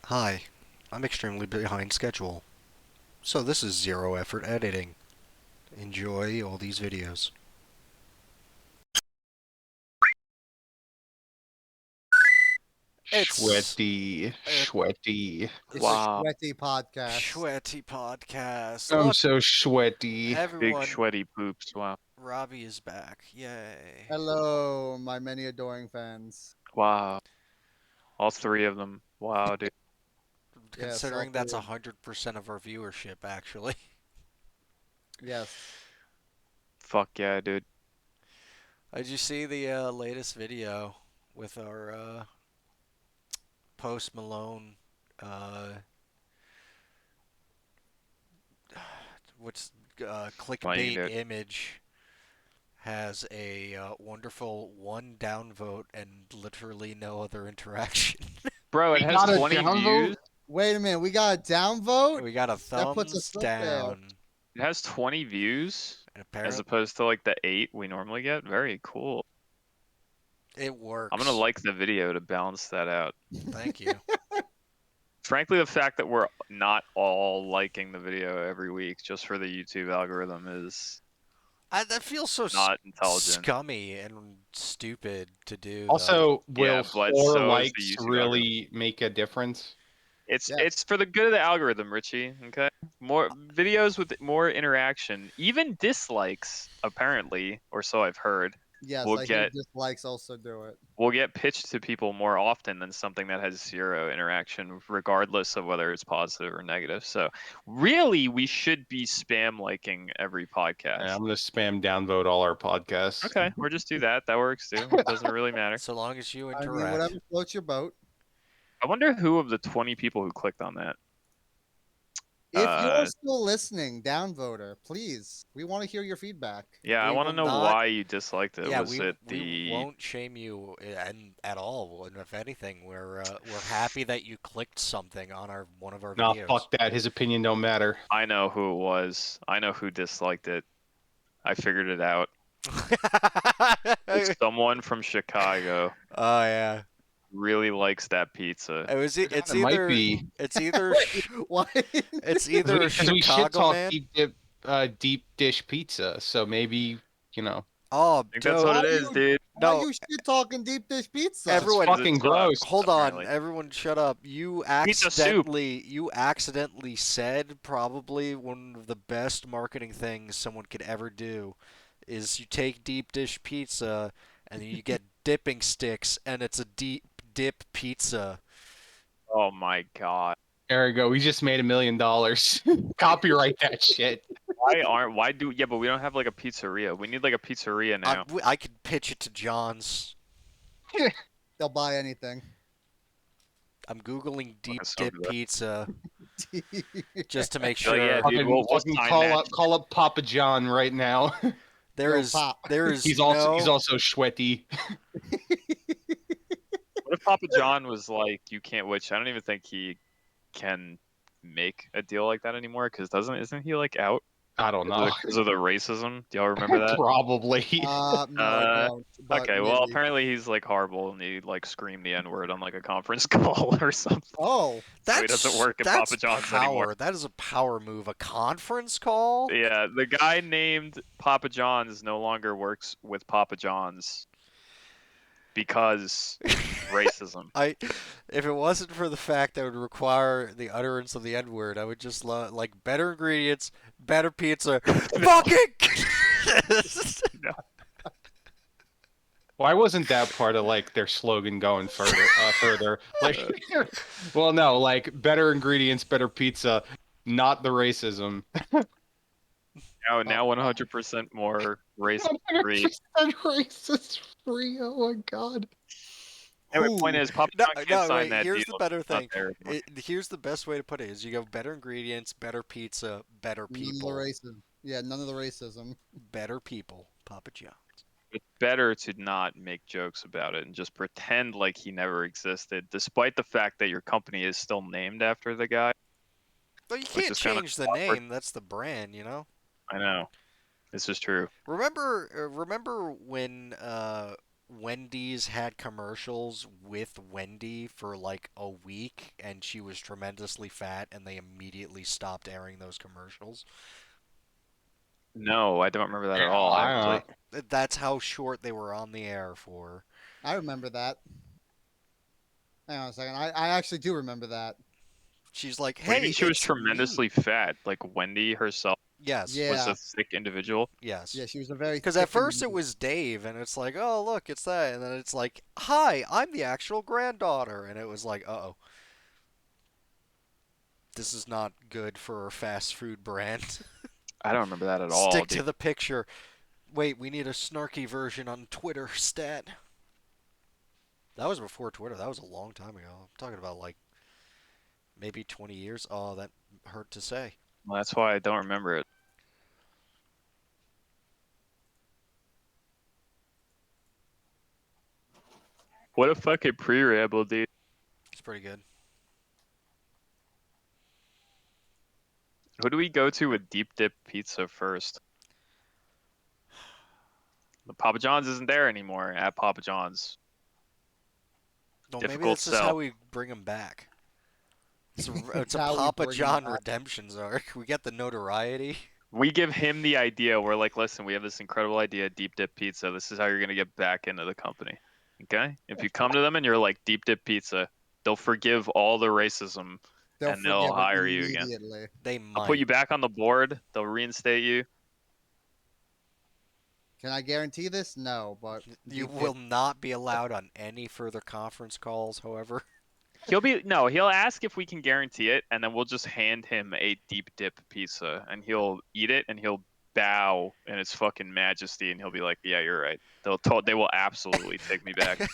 Hi, I'm extremely behind schedule, so this is zero effort editing. Enjoy all these videos. It's Sweaty, a, sweaty. It's a Wow, sweaty podcast. sweaty podcast. I'm Look, so sweaty. big everyone, sweaty poops. Wow. Robbie is back. Yay. Hello, my many adoring fans. Wow. All three of them. Wow, dude. Yes, all Considering three that's of 100% of our viewership, actually. yes. Fuck yeah, dude. Did you see the latest video with our Post Malone, uh, what's Playing clickbait dude. image has a wonderful one downvote and literally no other interaction. Bro, it We has got a 20 downvote? views. Wait a minute, we got a downvote? We got a That puts thumbs us up there. down. It has 20 views And as apparently, opposed to like the 8 we normally get. Very cool. it I'm gonna works. like the video to balance that out. Thank you. Frankly, the fact that we're not all liking the video every week just for the YouTube algorithm is That feels so not intelligent. scummy and stupid to do, though. Also, will Yeah, but 4 so is the likes YouTube algorithm. really make a difference? Yes, It's for the good of the algorithm, Richie. Okay, more videos with more interaction, even dislikes apparently, or so I've heard, yes, will I hear get dislikes also do it. will get pitched to people more often than something that has zero interaction, regardless of whether it's positive or negative. So really, we should be spam liking every Yeah, podcast. I'm gonna spam downvote all our podcasts. Okay, or just do that. That works too. It doesn't really matter. So long as you I mean, whatever interact. floats your boat. I wonder who of the 20 people who clicked on that. If you're still listening, downvoter, please. We want to hear your feedback. Yeah, I We want will to know not. why you disliked it. Yeah, Was we it we the won't shame you at all. And if anything, we're happy that you clicked something on our one of our Nah, videos. fuck that. His opinion don't matter. I know who it was. I know who disliked it. I figured it out. It's Oh someone from Chicago yeah. really likes that pizza. It was. It's It might either. be It's either. Wait, what? It's because either a we shit Chicago talk man. deep dish pizza. So maybe Oh, I think that's what Why dope. it is, you dude. why No, you shit talking deep dish pizza? it's everyone. 'Cause it fucking gross. sucks, Hold on, apparently. everyone, shut up. Pizza soup. You accidentally said probably one of the best marketing things someone could ever do is you take deep dish pizza and you get dipping sticks and it's a deep dip pizza. Oh my god. There we go. We just made $1 million. Copyright that shit. Why do yeah, but we don't have like a pizzeria. We need like a pizzeria now. I could pitch it to John's. They'll buy anything. I'm googling deep Fucking so dip good. pizza just to make Oh yeah, sure. dude, we'll Fucking sign call that. up Papa John right now. Yo, pop. There is He's no. also sweaty. What if Papa John was like, you can't, which I don't even think he can make a deal like that anymore, because isn't he like out I don't know. because of the racism? Do y'all remember that? Probably. No, I don't. But Okay, well, maybe. apparently he's like horrible and he like screamed the N-word on like a conference call or something. Oh, So he doesn't work at That's Papa John's anymore. power. That is a power move. A conference call? Yeah, the guy named Papa John's no longer works with Papa John's because racism. If it wasn't for the fact that it would require the utterance of the N word, I would just love like better ingredients, better pizza. Fucking. No. Why wasn't that part of like their slogan going further? Like, well, no, like better ingredients, better pizza, not the racism. Now 100% more racist free. 100% racist free. Oh my god. Anyway, point who? is, Papa No, John can't no, sign wait. that Here's deal. the better It's not thing. there anymore. Here's the best way to put it: is you go better ingredients, better pizza, better None of the people, racism. Yeah, none of the racism. better people. Papa John. It's better to not make jokes about it and just pretend like he never existed, despite the fact that your company is still named after the guy, Well, you which can't is kind of change the awkward. name. That's the brand, you know. I know. This is true. Remember when Wendy's had commercials with Wendy for like a week, and she was tremendously fat, and they immediately stopped airing those commercials. No, I don't remember that at Yeah, all, I actually. That's how short they were on the air for. I remember that. Hang on a second. I actually do remember that. She's like, What do you "Hey, mean she was it's me." tremendously fat? Like Wendy herself Yes, was Yeah. a thick individual. yes. Yeah, she was a very Because at thick first it individual. was Dave, and it's like, "Oh, look, it's that," and then it's like, "Hi, I'm the actual granddaughter," and it was like, "Uh-oh, this is not good for a fast food brand." I don't remember that at all, Stick dude. to the picture. Wait, we need a snarky version on Twitter stat. That was before Twitter. That was a long time ago. I'm talking about like maybe 20 years. Oh, that hurt to say. Well, that's why I don't remember it. What a fucking pre-ramble, dude. It's pretty good. Who do we go to with deep dip pizza first? The Papa John's isn't there anymore at Papa John's. Well, maybe Difficult this is how sell. we bring him back. It's It's a how we Papa bring him John back. redemptions arc. We get the notoriety. We give him the idea. We're like, listen, we have this incredible idea, deep dip pizza. This is how you're gonna get back into the company. Okay? If you come to them and you're like deep dip pizza, they'll forgive all the racism They'll and they'll forgive it hire you again. immediately. They They'll put you might. back on the board. They'll reinstate you. Can I guarantee this? No, but You deep will dip. not be allowed on any further conference calls, however. He'll ask if we can guarantee it, and then we'll just hand him a deep dip pizza, and he'll eat it, and he'll bow in its fucking majesty, and he'll be like, "Yeah, you're right. They will absolutely take me back for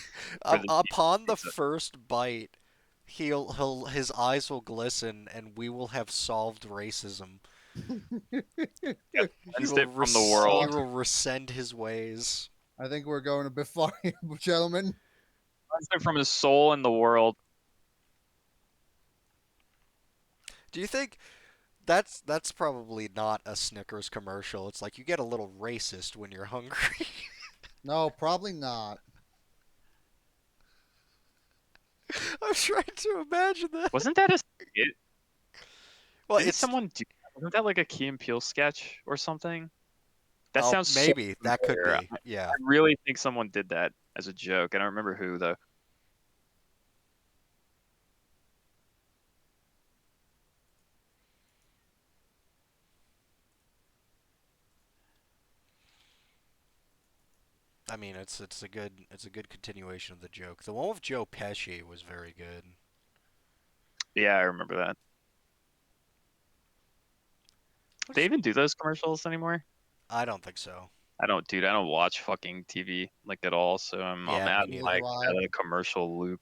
the deep dip Upon the pizza." first bite, his eyes will glisten, and we will have solved racism. Yep, cleansed it from the He world. will rescind his ways. I think we're going a bit far here, gentlemen. Cleansed it from his soul and the world. Do you think that's probably not a Snickers commercial? It's like you get a little racist when you're hungry. No, probably not. I'm trying to imagine that. Wasn't that a skit? Well, Didn't it's someone do that? Wasn't that like a Key and Peele sketch or something? That oh sounds so maybe that could familiar. be. I Yeah. really think someone did that as a joke. I don't remember who though. I mean, it's a good continuation of the joke. The one with Joe Pesci was very good. Yeah, I remember that. They Which even do those commercials anymore? I don't think so. I don't, dude. I don't watch fucking TV like at all, so I'm Yeah, me out Neither neither. do I. of the commercial loop.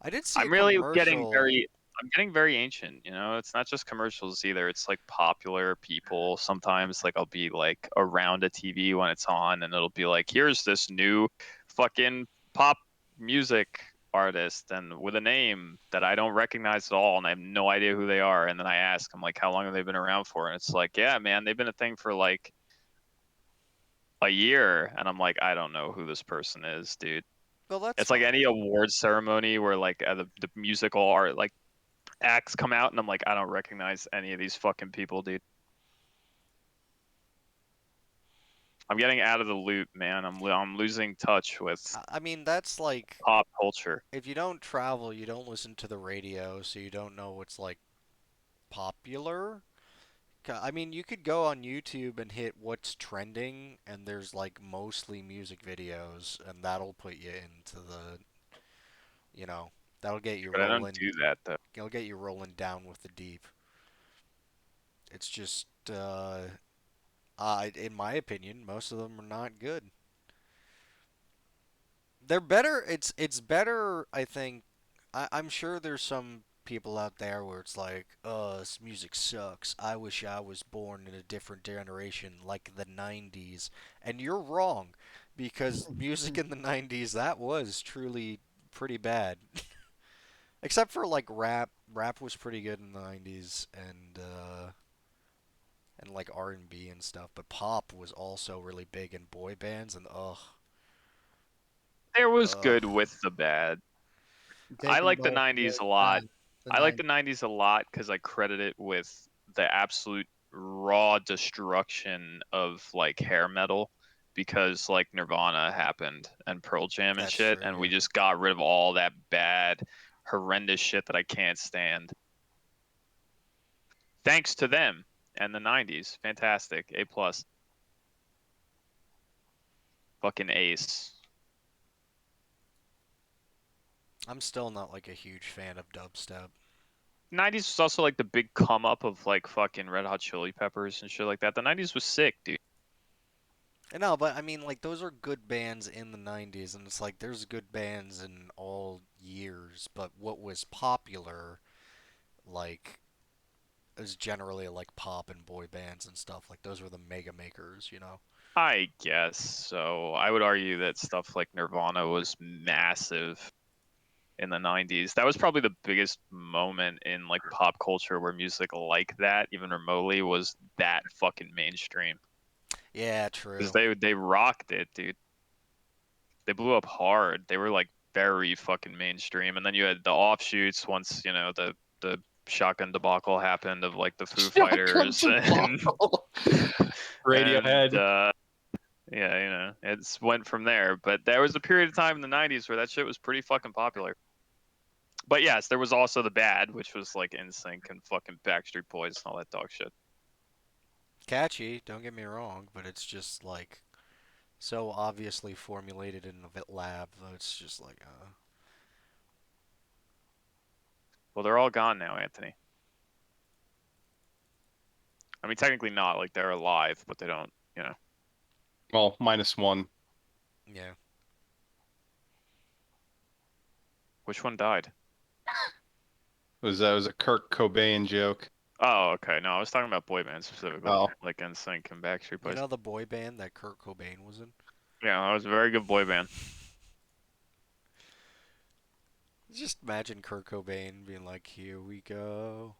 I did see a I'm really getting commercial. I'm getting very ancient, you know? It's not just commercials either. It's like popular people. Sometimes like I'll be like around a TV when it's on and it'll be like, here's this new fucking pop music artist and with a name that I don't recognize at all and I have no idea who they are. And then I ask, I'm like, how long have they been around for? And it's like, yeah, man, they've been a thing for like a year. And I'm like, I don't know who this person is, dude. Well, that's It's like fine. any award ceremony where like the musical art like acts come out and I'm like, I don't recognize any of these fucking people, dude. I'm getting out of the loop, man. I'm losing touch with I mean, that's like pop culture. if you don't travel, you don't listen to the radio, so you don't know what's like popular. I mean, you could go on YouTube and hit what's trending, and there's like mostly music videos, and that'll put you into the, you know, that'll get you But I don't rolling. do that though. It'll get you rolling down with the deep. It's just, in my opinion, most of them are not good. They're better. It's better. I think. I'm sure there's some people out there where it's like, this music sucks. I wish I was born in a different generation, like the '90s. And you're wrong, because music in the '90s that was truly pretty bad. Except for like rap. Rap was pretty good in the '90s, and like R&B and stuff, but pop was also really big in boy bands, and There was ugh. good with the bad. I Taking like the both '90s good a and lot. bad. The I like the 90s. '90s a lot because I credit it with the absolute raw destruction of like hair metal, because like Nirvana happened and Pearl Jam and That's shit, true, and yeah. we just got rid of all that bad, horrendous shit that I can't stand. Thanks to them and the '90s, fantastic, A plus, fucking ace. I'm still not like a huge fan of dubstep. '90s was also like the big come up of like fucking Red Hot Chili Peppers and shit like that. The '90s was sick, dude. No, but I mean, like, those are good bands in the 90s, and it's like there's good bands in all years, but what was popular, like, is generally like pop and boy bands and stuff. Like, those were the mega makers, you know? I guess so. I would argue that stuff like Nirvana was massive in the 90s. That was probably the biggest moment in like pop culture where music like that, even remotely, was that fucking mainstream. Yeah, Because true. they rocked it, dude. They blew up hard. They were like very fucking mainstream. And then you had the offshoots once, the shotgun debacle happened of like the Foo Shotgun Fighters and debacle. and Radiohead. yeah, it's went from there. But there was a period of time in the '90s where that shit was pretty fucking popular. But yes, there was also the bad, which was like NSYNC and fucking Backstreet Boys and all that dog shit. Catchy, don't get me wrong, but it's just like so obviously formulated in a lab that it's just like, Well, they're all gone now, Anthony. I mean, technically not. Like they're alive, but they don't. Well, -1. yeah. Which one died? It was a Kurt Cobain joke. Oh, okay. No, I was talking about boy bands specifically, Oh, like NSYNC and Backstreet You Boys. know the boy band that Kurt Cobain was in? Yeah, that was a very good boy band. Just imagine Kurt Cobain being like, "Here we go.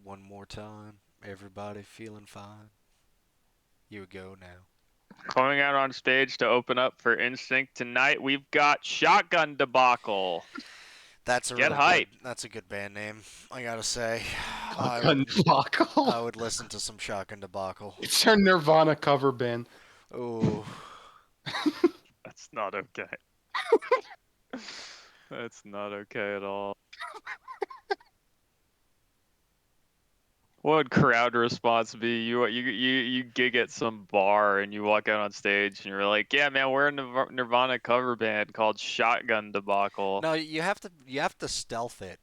One more time. Everybody feeling fine. Here we go now." Coming out on stage to open up for NSYNC tonight, we've got Shotgun Debacle. That's a Get really good. hype. That's a good band name. I gotta say, I would. Shotgun I debacle. would listen to some Shotgun Debacle. It's our Nirvana cover band. Ooh, That's not okay. That's not okay at all. What would crowd response be? You gig at some bar and you walk out on stage and you're like, "Yeah, man, we're a Nirvana cover band called Shotgun Debacle." no, you have to stealth it.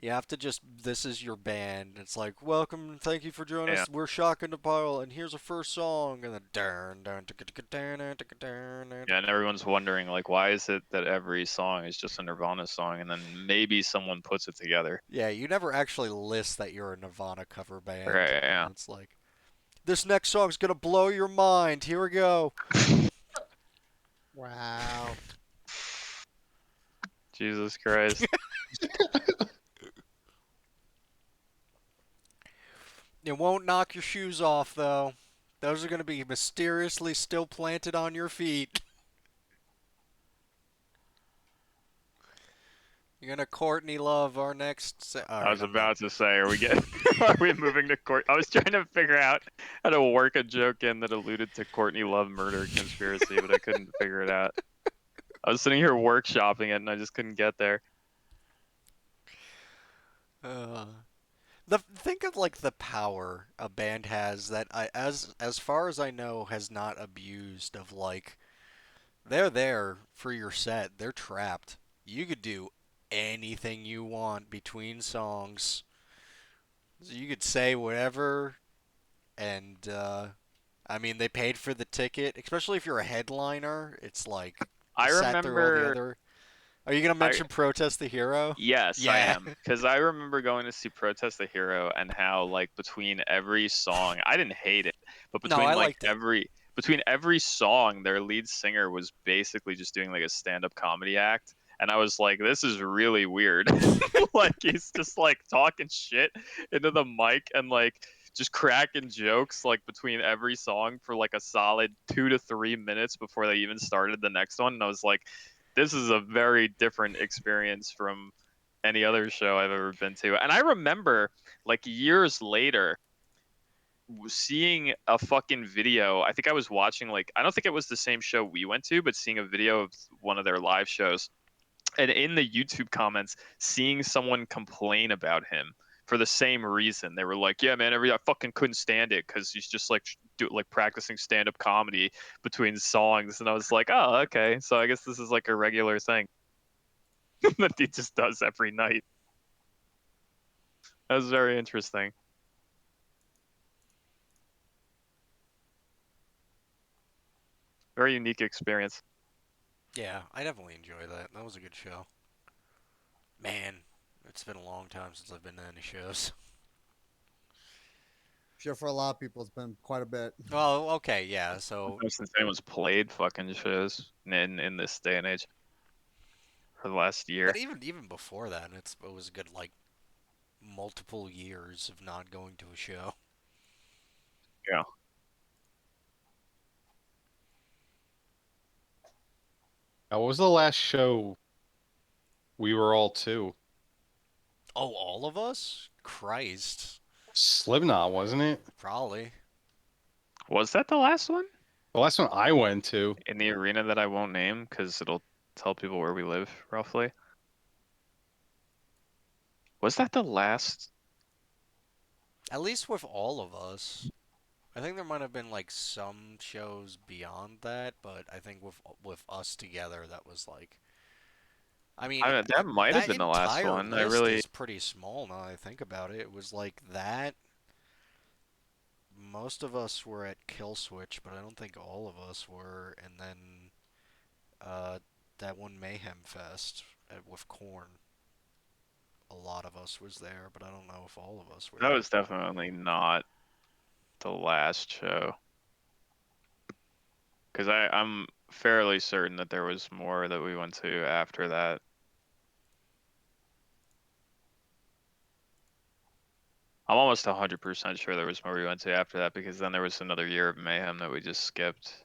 You have to just. This is your band. It's like, welcome, thank you for joining Yeah, us. We're Shotgun Debacle, and here's our first song, and then dun dun dun. yeah, and everyone's wondering like, why is it that every song is just a Nirvana song, and then maybe someone puts it together? Yeah, you never actually list that you're a Nirvana cover band, Right? and Yeah. it's like, this next song's gonna blow your mind. Here we go. Wow. Jesus Christ. It won't knock your shoes off, though. Those are gonna be mysteriously still planted on your feet. You're gonna Courtney Love our next. All I right, was I'm done. about to say, are we moving to court? I was trying to figure out how to work a joke in that alluded to Courtney Love murder conspiracy, but I couldn't figure it out. I was sitting here workshopping it and I just couldn't get there. Uh, think of like the power a band has that as far as I know has not abused of like they're there for your set. They're trapped. You could do anything you want between songs. So you could say whatever, and I mean they paid for the ticket, especially if you're a headliner. It's like you I sat through all the remember other. Are you gonna I mention Protest the Hero? yes, I Yeah. am. Because I remember going to see Protest the Hero and how like between every song, I didn't hate it, but No, between I like liked it. every song, their lead singer was basically just doing like a stand-up comedy act. and I was like, this is really weird. Like he's just like talking shit into the mic and like just cracking jokes like between every song for like a solid 2 to 3 minutes before they even started the next one. And I was like, this is a very different experience from any other show I've ever been to. And I remember like years later seeing a fucking video. I think I was watching like I don't think it was the same show we went to, but seeing a video of one of their live shows, and in the YouTube comments, seeing someone complain about him for the same reason. They were like, "Yeah, man, I fucking couldn't stand it because he's just like like practicing stand-up comedy between songs." And I was like, "Oh, okay. So I guess this is like a regular thing that he just does every night." That was very interesting. Very unique experience. Yeah, I definitely enjoy that. That was a good show. Man, it's been a long time since I've been to any shows. Sure, for a lot of people, it's been quite a bit. Well, okay, yeah. So, Since anyone's played fucking shows in this day and age for the last but year. even before that, it was a good like multiple years of not going to a show. Yeah. Now, what was the last show we were all to? Oh, all of us? Christ, Slipknot, wasn't it? probably. Was that the last one The last one I went to. in the arena that I won't name because it'll tell people where we live roughly? Was that the last? At least with all of us. I think there might have been like some shows beyond that, but I think with us together, that was like. I mean, That might have that been the last entire one. I list really is pretty small now that I think about it. It was like that. Most of us were at Kill Switch, but I don't think all of us were. And then uh, that one Mayhem Fest with Corn, a lot of us was there, but I don't know if all of us were that there. was definitely not the last show because I'm fairly certain that there was more that we went to after that. I'm almost 100% sure there was more we went to after that because then there was another year of mayhem that we just skipped,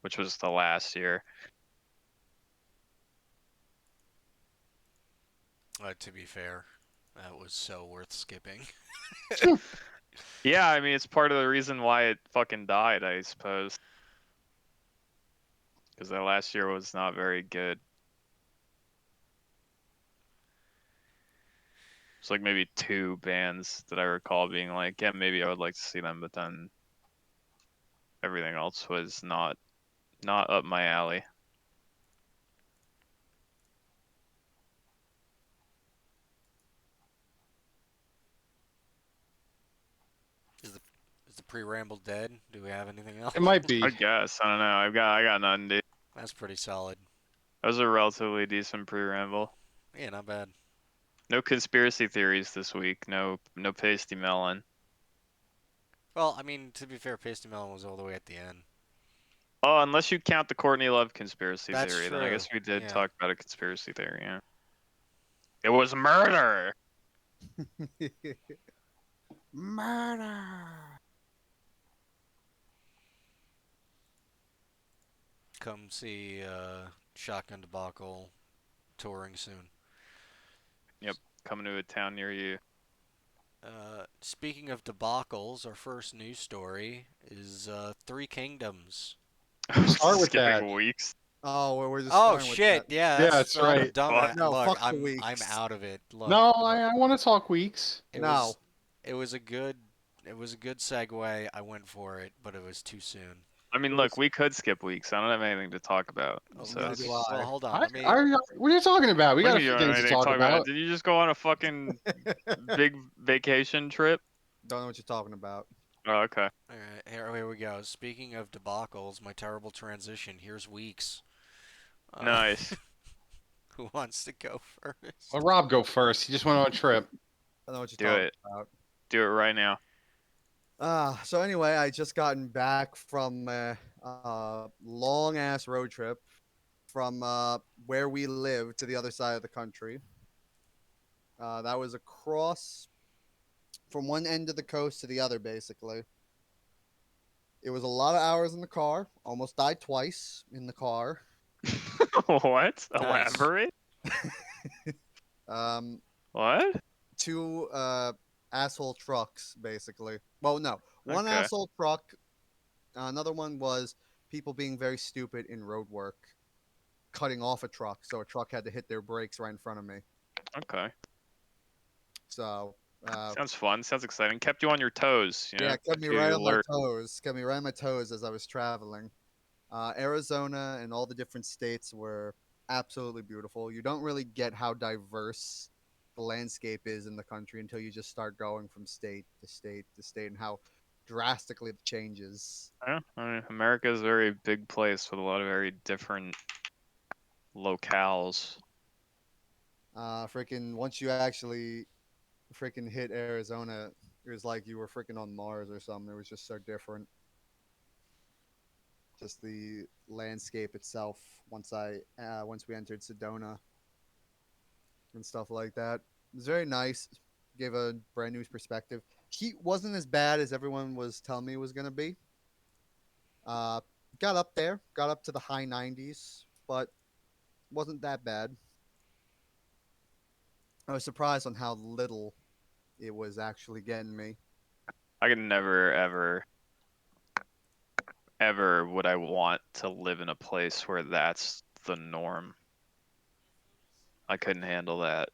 which was the last year. To be fair, that was so worth skipping. Yeah, I mean it's part of the reason why it fucking died, I suppose. Because that last year was not very good. It's like maybe two bands that I recall being like, yeah, maybe I would like to see them, but then everything else was not up my alley. Is the is the pre-ramble dead? Do we have anything else? It might I be. guess I don't know. I got nothing, dude. That's pretty solid. That was a relatively decent pre-ramble. Yeah, not bad. No conspiracy theories this week. No pasty melon. Well, I mean, to be fair, Pasty Melon was all the way at the end. Oh, unless you count the Courtney Love conspiracy That's theory, then I true. guess we did Yeah. talk about a conspiracy theory. Yeah, it was murder. Murder. Come see Shotgun Debacle touring soon. Yep, coming to a town near you. Speaking of debacles, our first news story is Three Kingdoms. Start with that. Skipping weeks. Oh, we're just Oh starting with shit! that. Yeah, Yeah, that's that's I'm right. dumb. Fuck. No, Look, fuck the I'm weeks. out of it. Look, No, I want to talk weeks. it No. was it was a good segue. I went for it, but it was too soon. I mean, It look, was- we could skip weeks. I don't have anything to talk about. Oh, So Neither it's do just, well, I. hold on. Let me. What are you talking about? We what got do a you mean few you don't have things to anything to talk talk about? about. Did you just go on a fucking big vacation trip? Don't know what you're talking about. Oh, okay. All right, here we go. Speaking of debacles, my terrible transition. Here's Weeks. Nice. Who wants to go first? Let Rob go first. He just went on a trip. I don't know what you're Do talking it. about. Do it right now. So anyway, I just gotten back from a long ass road trip from where we live to the other side of the country. That was across from one end of the coast to the other, basically. It was a lot of hours in the car. Almost died twice in the car. What? Nice. Elaborate? Um, What? two asshole trucks, basically. Well, no, one Okay. asshole truck. Another one was people being very stupid in road work, cutting off a truck, so a truck had to hit their brakes right in front of me. Okay. So, Sounds fun. Sounds exciting. Kept you on your toes. You yeah, know, kept me kept right you on my alert. toes. Kept me right on my toes as I was traveling. Arizona and all the different states were absolutely beautiful. You don't really get how diverse the landscape is in the country until you just start going from state to state to state and how drastically it changes. Yeah, I mean, America is a very big place with a lot of very different locales. Freaking once you actually freaking hit Arizona, it was like you were freaking on Mars or something. It was just so different. Just the landscape itself. Once we entered Sedona and stuff like that, it was very nice. Gave a brand new perspective. Heat wasn't as bad as everyone was telling me it was gonna be. Uh, got up there, got up to the high 90s, but wasn't that bad. I was surprised on how little it was actually getting me. I could never, ever, ever would I want to live in a place where that's the norm. I couldn't handle that.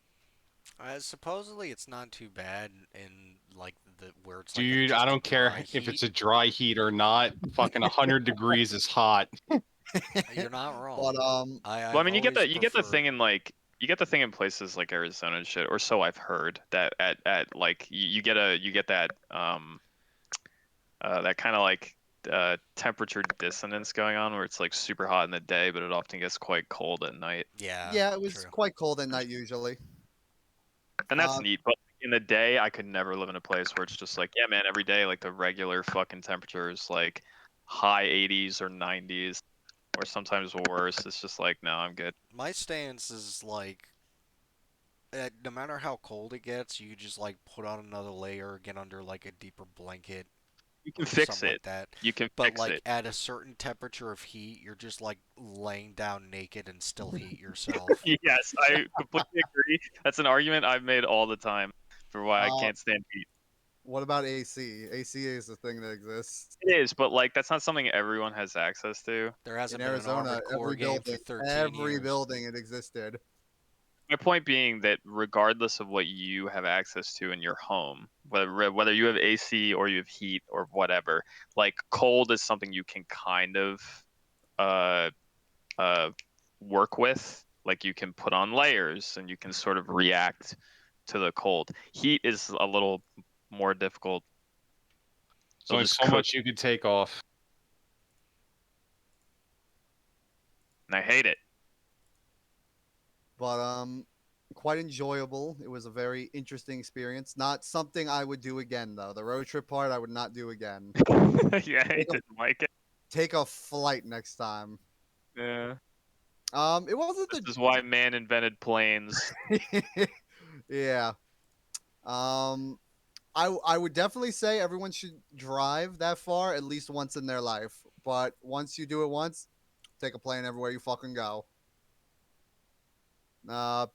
Supposedly it's not too bad in like the where it's like Dude, I just a don't care dry if heat. it's a dry heat or not. Fucking 100 degrees is hot. You're not wrong. But Well, I I've mean, always you get the preferred. thing in like you get the thing in places like Arizona and shit, or so I've heard that at like you get that that kind of like temperature dissonance going on where it's like super hot in the day, but it often gets quite cold at night. Yeah, yeah, it was true. quite cold at night usually. And that's Uh, neat. But in the day, I could never live in a place where it's just like, yeah, man, every day like the regular fucking temperatures like high 80s or 90s, or sometimes worse. It's just like, no, I'm good. My stance is like, no matter how cold it gets, you just like put on another layer, get under like a deeper blanket You can or fix something it. like that. You can But fix like it. at a certain temperature of heat, you're just like laying down naked and still heat yourself. Yes, I completely agree. That's an argument I've made all the time for why I uh, can't stand heat. what about AC? AC is a thing that exists It is, but like that's not something everyone has access to. There in hasn't been an Arizona. Armored Core game for 13 Every years. building it existed. My point being that regardless of what you have access to in your home, whether you have AC or you have heat or whatever, like cold is something you can kind of uh uh work with. Like you can put on layers and you can sort of react to the cold. Heat is a little more difficult. There's It'll only just so cook, much you could take off. and I hate it. But quite enjoyable. It was a very interesting experience. Not something I would do again though. The road trip part I would not do again. Yeah, I Take a, didn't like it. take a flight next time. Yeah. It wasn't This is why man invented planes. the yeah. Um, I would definitely say everyone should drive that far at least once in their life. But once you do it once, take a plane everywhere you fucking go. Uh,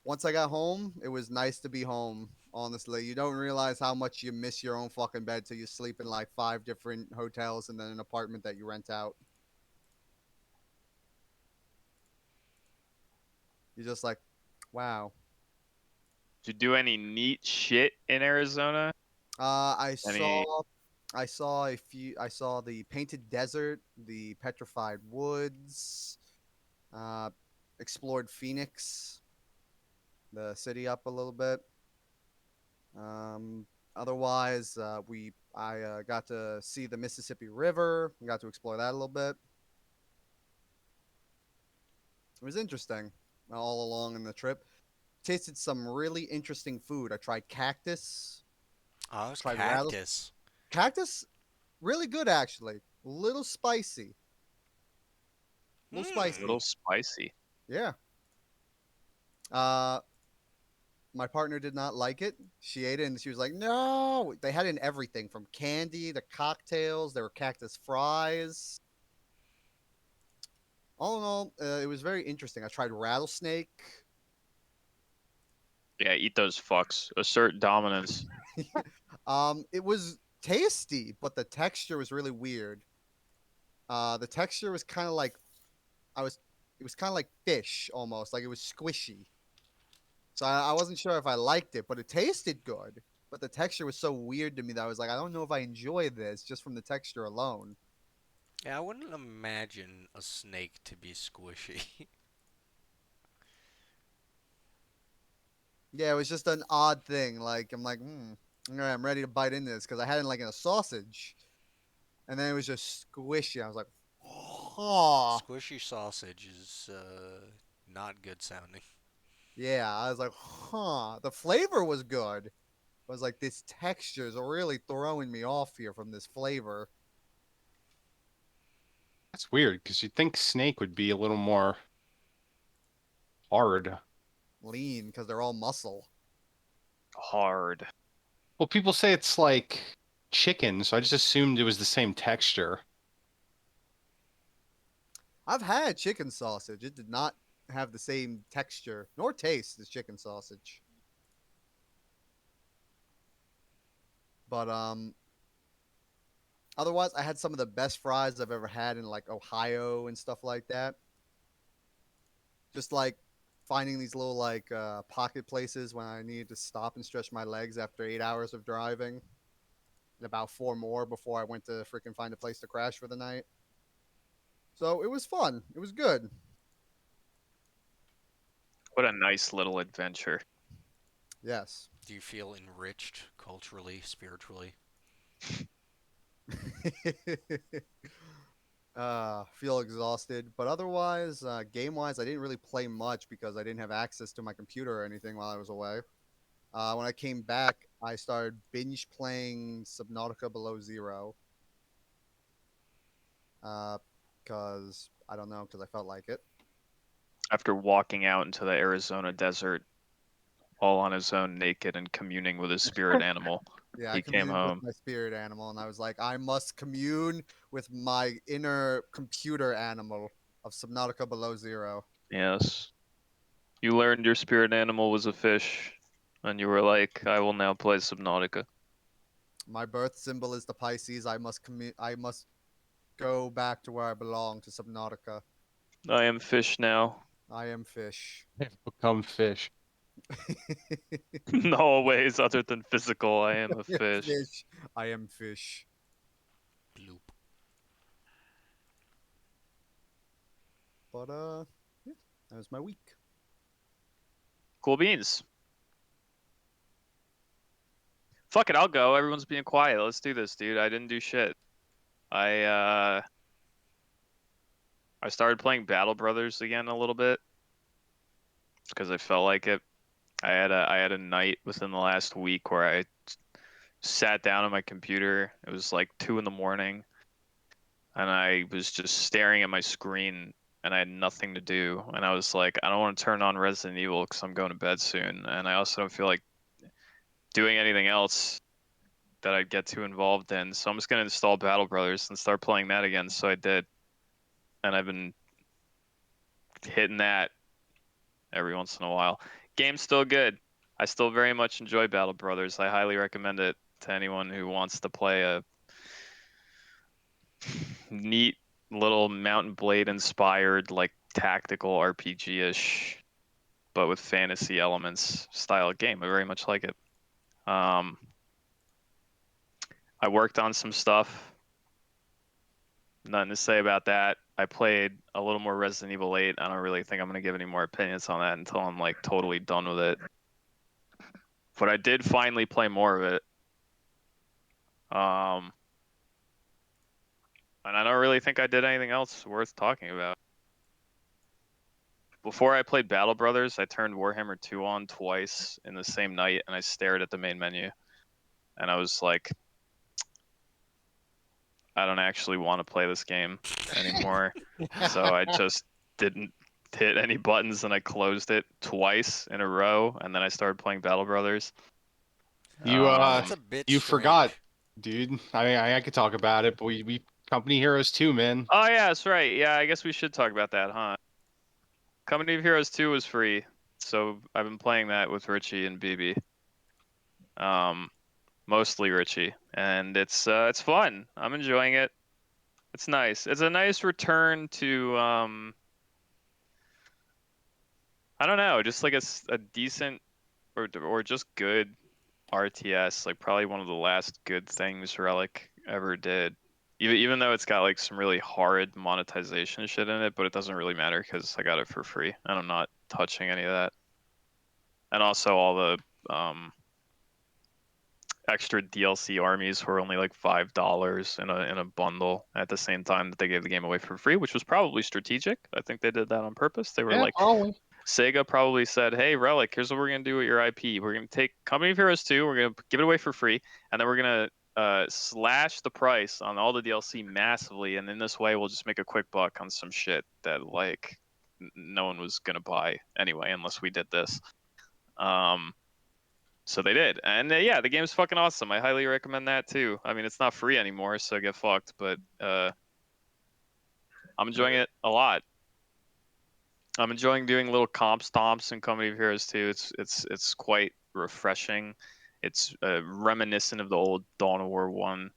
once I got home, it was nice to be home. Honestly, you don't realize how much you miss your own fucking bed till you sleep in like 5 different hotels and then an apartment that you rent out. You're just like, wow. Did you do any neat shit in Arizona? Uh, I Any saw, I saw a few. I saw the painted desert, the petrified woods. Uh, explored Phoenix, the city up a little bit. Um, otherwise, I got to see the Mississippi River. We got to explore that a little bit. It was interesting all along in the trip. Tasted some really interesting food. I tried cactus, Oh, it was tried rattle cactus. cactus, really good actually. A little spicy. little A spicy. little spicy. Yeah. Uh, my partner did not like it. She ate it and she was like, "No!" They had it in everything from candy to cocktails. There were cactus fries. All in all, it was very interesting. I tried rattlesnake. Yeah, eat those fucks. Assert dominance. It was tasty, but the texture was really weird. The texture was kind of like I was. It was kind of like fish almost, like it was squishy. So I wasn't sure if I liked it, but it tasted good. But the texture was so weird to me that I was like, I don't know if I enjoy this just from the texture alone. Yeah, I wouldn't imagine a snake to be squishy. Yeah, it was just an odd thing. Like I'm like, all right, I'm ready to bite into this because I had it like in a sausage, and then it was just squishy. I was like, oh, Squishy sausage is not good sounding. yeah. I was like, huh. The flavor was good. I was like, this texture is really throwing me off here from this flavor. That's weird because you'd think snake would be a little more hard. Lean because they're all muscle. Hard. Well, people say it's like chicken, so I just assumed it was the same texture. I've had chicken sausage. It did not have the same texture nor taste as chicken sausage. But otherwise I had some of the best fries I've ever had in like Ohio and stuff like that. Just like finding these little like pocket places when I needed to stop and stretch my legs after 8 hours of driving. And about four more before I went to freaking find a place to crash for the night. So it was fun. It was good. What a nice little adventure. Yes. Do you feel enriched culturally, spiritually? Feel exhausted, but otherwise, game wise, I didn't really play much because I didn't have access to my computer or anything while I was away. When I came back, I started binge playing Subnautica Below Zero. Because I don't know, because I felt like it. After walking out into the Arizona desert all on his own, naked and communing with his spirit animal, Yeah, I he came communed with home. my spirit animal, and I was like, I must commune with my inner computer animal of Subnautica Below Zero. Yes. You learned your spirit animal was a fish, and you were like, I will now play Subnautica. My birth symbol is the Pisces. I must go back to where I belong, to Subnautica. I am fish now. I am fish. They've become fish. In all ways other than physical, I am a fish. Fish. I am fish. Bloop. But yeah, that was my week. Cool beans. Fuck it, I'll go. Everyone's being quiet. Let's do this, dude. I didn't do shit. I I started playing Battle Brothers again a little bit because I felt like it. I had a night within the last week where I sat down on my computer. It was like 2 in the morning, and I was just staring at my screen, and I had nothing to do. And I was like, I don't want to turn on Resident Evil because I'm going to bed soon, and I also don't feel like doing anything else that I'd get too involved in. So I'm just gonna install Battle Brothers and start playing that again. So I did, and I've been hitting that every once in a while. Game's still good. I still very much enjoy Battle Brothers. I highly recommend it to anyone who wants to play a neat little Mountain Blade inspired, like tactical RPG ish, but with fantasy elements style game. I very much like it. Um, I worked on some stuff. Nothing to say about that. I played a little more Resident Evil 8. I don't really think I'm going to give any more opinions on that until I'm like totally done with it. But I did finally play more of it. And I don't really think I did anything else worth talking about. Before I played Battle Brothers, I turned Warhammer 2 on twice in the same night, and I stared at the main menu. And I was like, I don't actually want to play this game anymore. So I just didn't hit any buttons, and I closed it twice in a row, and then I started playing Battle Brothers. You That's a bit you forgot, strange. dude. I mean, I could talk about it, but we Company Heroes 2, man. Oh yeah, that's right. Yeah, I guess we should talk about that, huh? Company of Heroes 2 was free, so I've been playing that with Richie and BB. Mostly Richie, and it's fun. I'm enjoying it. It's nice. It's a nice return to I don't know, just like a decent or just good RTS. Like probably one of the last good things Relic ever did. Even though it's got like some really horrid monetization shit in it, but it doesn't really matter because I got it for free and I'm not touching any of that. And also all the extra DLC armies were only like $5 in a bundle at the same time that they gave the game away for free, which was probably strategic. I think they did that on purpose. They were Yeah, like, probably. Sega probably said, "Hey, Relic, here's what we're gonna do with your IP. We're gonna take Company of Heroes 2, we're gonna give it away for free, and then we're gonna slash the price on all the DLC massively, and in this way, we'll just make a quick buck on some shit that like no one was gonna buy anyway, unless we did this." Um, so they did, and yeah, the game's fucking awesome. I highly recommend that too. I mean, it's not free anymore, so get fucked, but I'm enjoying it a lot. I'm enjoying doing little comp stomps in Company of Heroes too. It's quite refreshing. It's reminiscent of the old Dawn of War One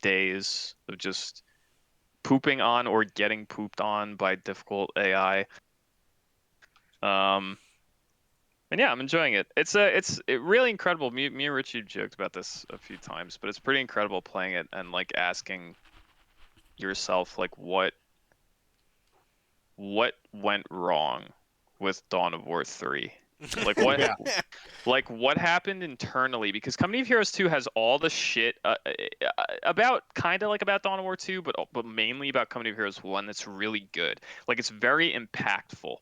days of just pooping on or getting pooped on by difficult AI. Um, and yeah, I'm enjoying it. It's really incredible. Me and Richie joked about this a few times, but it's pretty incredible playing it and like asking yourself like what went wrong with Dawn of War 3? Like what Yeah. like what happened internally? Because Company of Heroes 2 has all the shit about kind of like about Dawn of War 2, but mainly about Company of Heroes 1 that's really good. Like it's very impactful,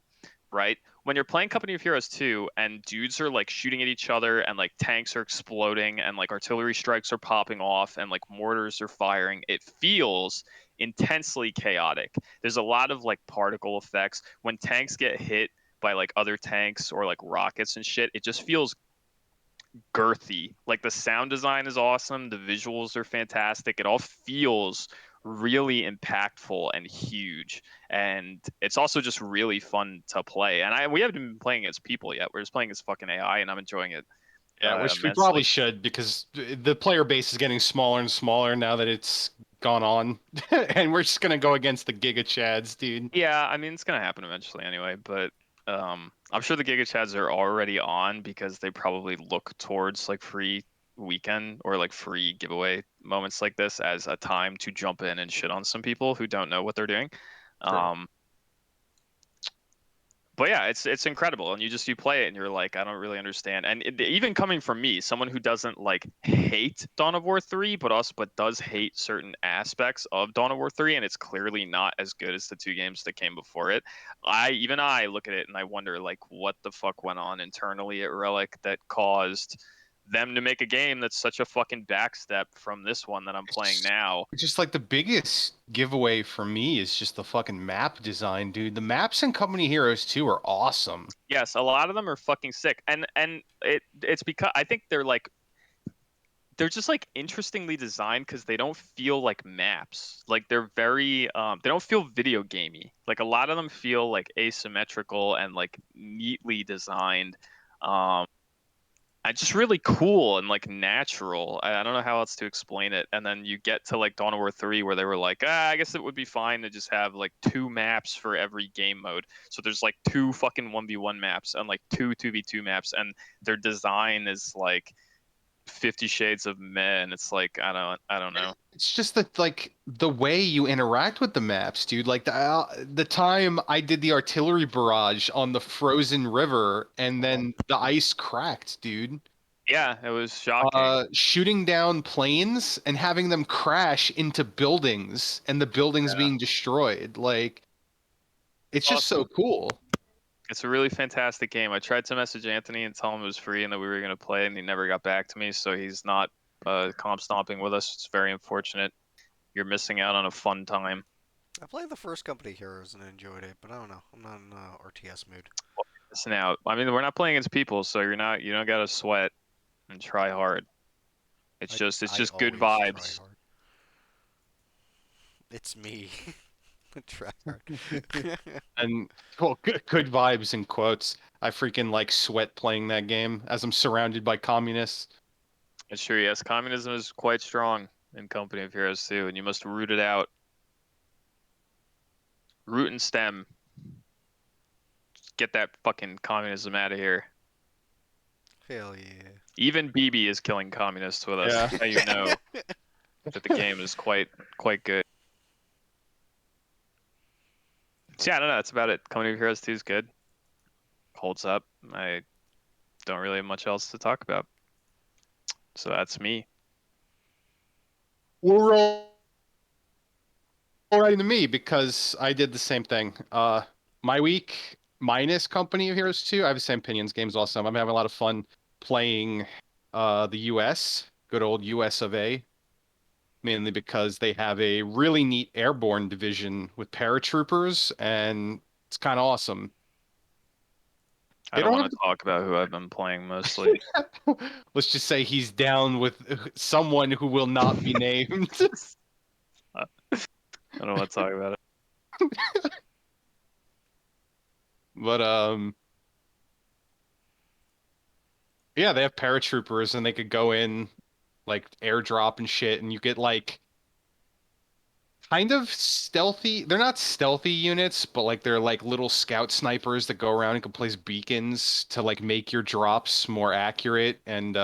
right? When you're playing Company of Heroes 2 and dudes are like shooting at each other and like tanks are exploding and like artillery strikes are popping off and like mortars are firing, it feels intensely chaotic. There's a lot of like particle effects. When tanks get hit by like other tanks or like rockets and shit, it just feels girthy. Like the sound design is awesome, the visuals are fantastic. It all feels really impactful and huge. And it's also just really fun to play. And we haven't been playing as people yet. We're just playing as fucking AI, and I'm enjoying it Yeah, which we probably immensely. should because the player base is getting smaller and smaller now that it's gone on, and we're just gonna go against the Giga Chads, dude. Yeah, I mean it's gonna happen eventually anyway, but I'm sure the Giga Chads are already on because they probably look towards like free weekend or like free giveaway moments like this as a time to jump in and shit on some people who don't know what they're doing. True. Um, but yeah, it's incredible, and you play it, and you're like, I don't really understand. And even coming from me, someone who doesn't like hate Dawn of War 3, but does hate certain aspects of Dawn of War 3, and it's clearly not as good as the two games that came before it. I look at it and I wonder like what the fuck went on internally at Relic that caused them to make a game that's such a fucking backstep from this one that I'm playing It's now. it's just like the biggest giveaway for me is just the fucking map design, dude. The maps in Company Heroes 2 are awesome. Yes, a lot of them are fucking sick, and it's because I think they're just like interestingly designed because they don't feel like maps. Like they're very they don't feel video gamey. Like a lot of them feel like asymmetrical and like neatly designed. Um and just really cool and like natural. I don't know how else to explain it. And then you get to like Dawn of War 3 where they were like, I guess it would be fine to just have like two maps for every game mode. So there's like two fucking 1v1 maps and like two 2v2 maps, and their design is like 50 Shades of Meh, and it's like I don't know. It's just that like the way you interact with the maps, dude. Like the time I did the artillery barrage on the frozen river and then the ice cracked, dude. Yeah, it was shocking. Shooting down planes and having them crash into buildings and the buildings Yeah, being destroyed. Like it's just so awesome. cool. It's a really fantastic game. I tried to message Anthony and tell him it was free and that we were going to play, and he never got back to me. So he's not comp stomping with us. It's very unfortunate. you're missing out on a fun time. I played the first Company Heroes and enjoyed it, but I don't know. I'm not in RTS mood. Missing out. I mean, we're not playing against people, so you don't gotta sweat and try hard. It's I just good always try vibes. hard. It's me. Try hard. And well, good vibes in quotes. I freaking like sweat playing that game as I'm surrounded by communists. It's true, yes, communism is quite strong in Company of Heroes too, and you must root it out. Root and stem. Get that fucking communism out of here. Hell yeah. Even BB is killing communists with us. Yeah. That's how you know that the game is quite good. So yeah, I don't know. That's about it. Company of Heroes 2 is good. Holds up. I don't really have much else to talk about. So that's me. We'll roll right into me because I did the same thing. My week minus Company of Heroes 2, I have the same opinions. Game's awesome. I'm having a lot of fun playing the US, good old US of A, mainly because they have a really neat airborne division with paratroopers, and it's kind of awesome. I They don't don't want to talk about who I've been playing mostly. have. Let's just say he's down with someone who will not be named. I don't want to talk about it. But yeah, they have paratroopers and they could go in like airdrop and shit, and you get like kind of stealthy. They're not stealthy units, but like they're like little scout snipers that go around and can place beacons to like make your drops more accurate. And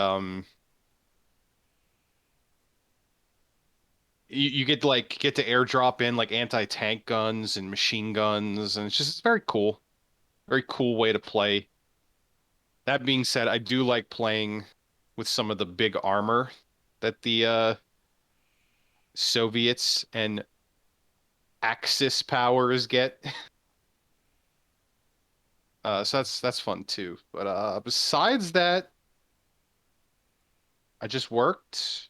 you get to get to airdrop in like anti-tank guns and machine guns, and it's very cool. Very cool way to play. That being said, I do like playing with some of the big armor that the Soviets and Axis powers get. So that's fun too. But besides that, I just worked.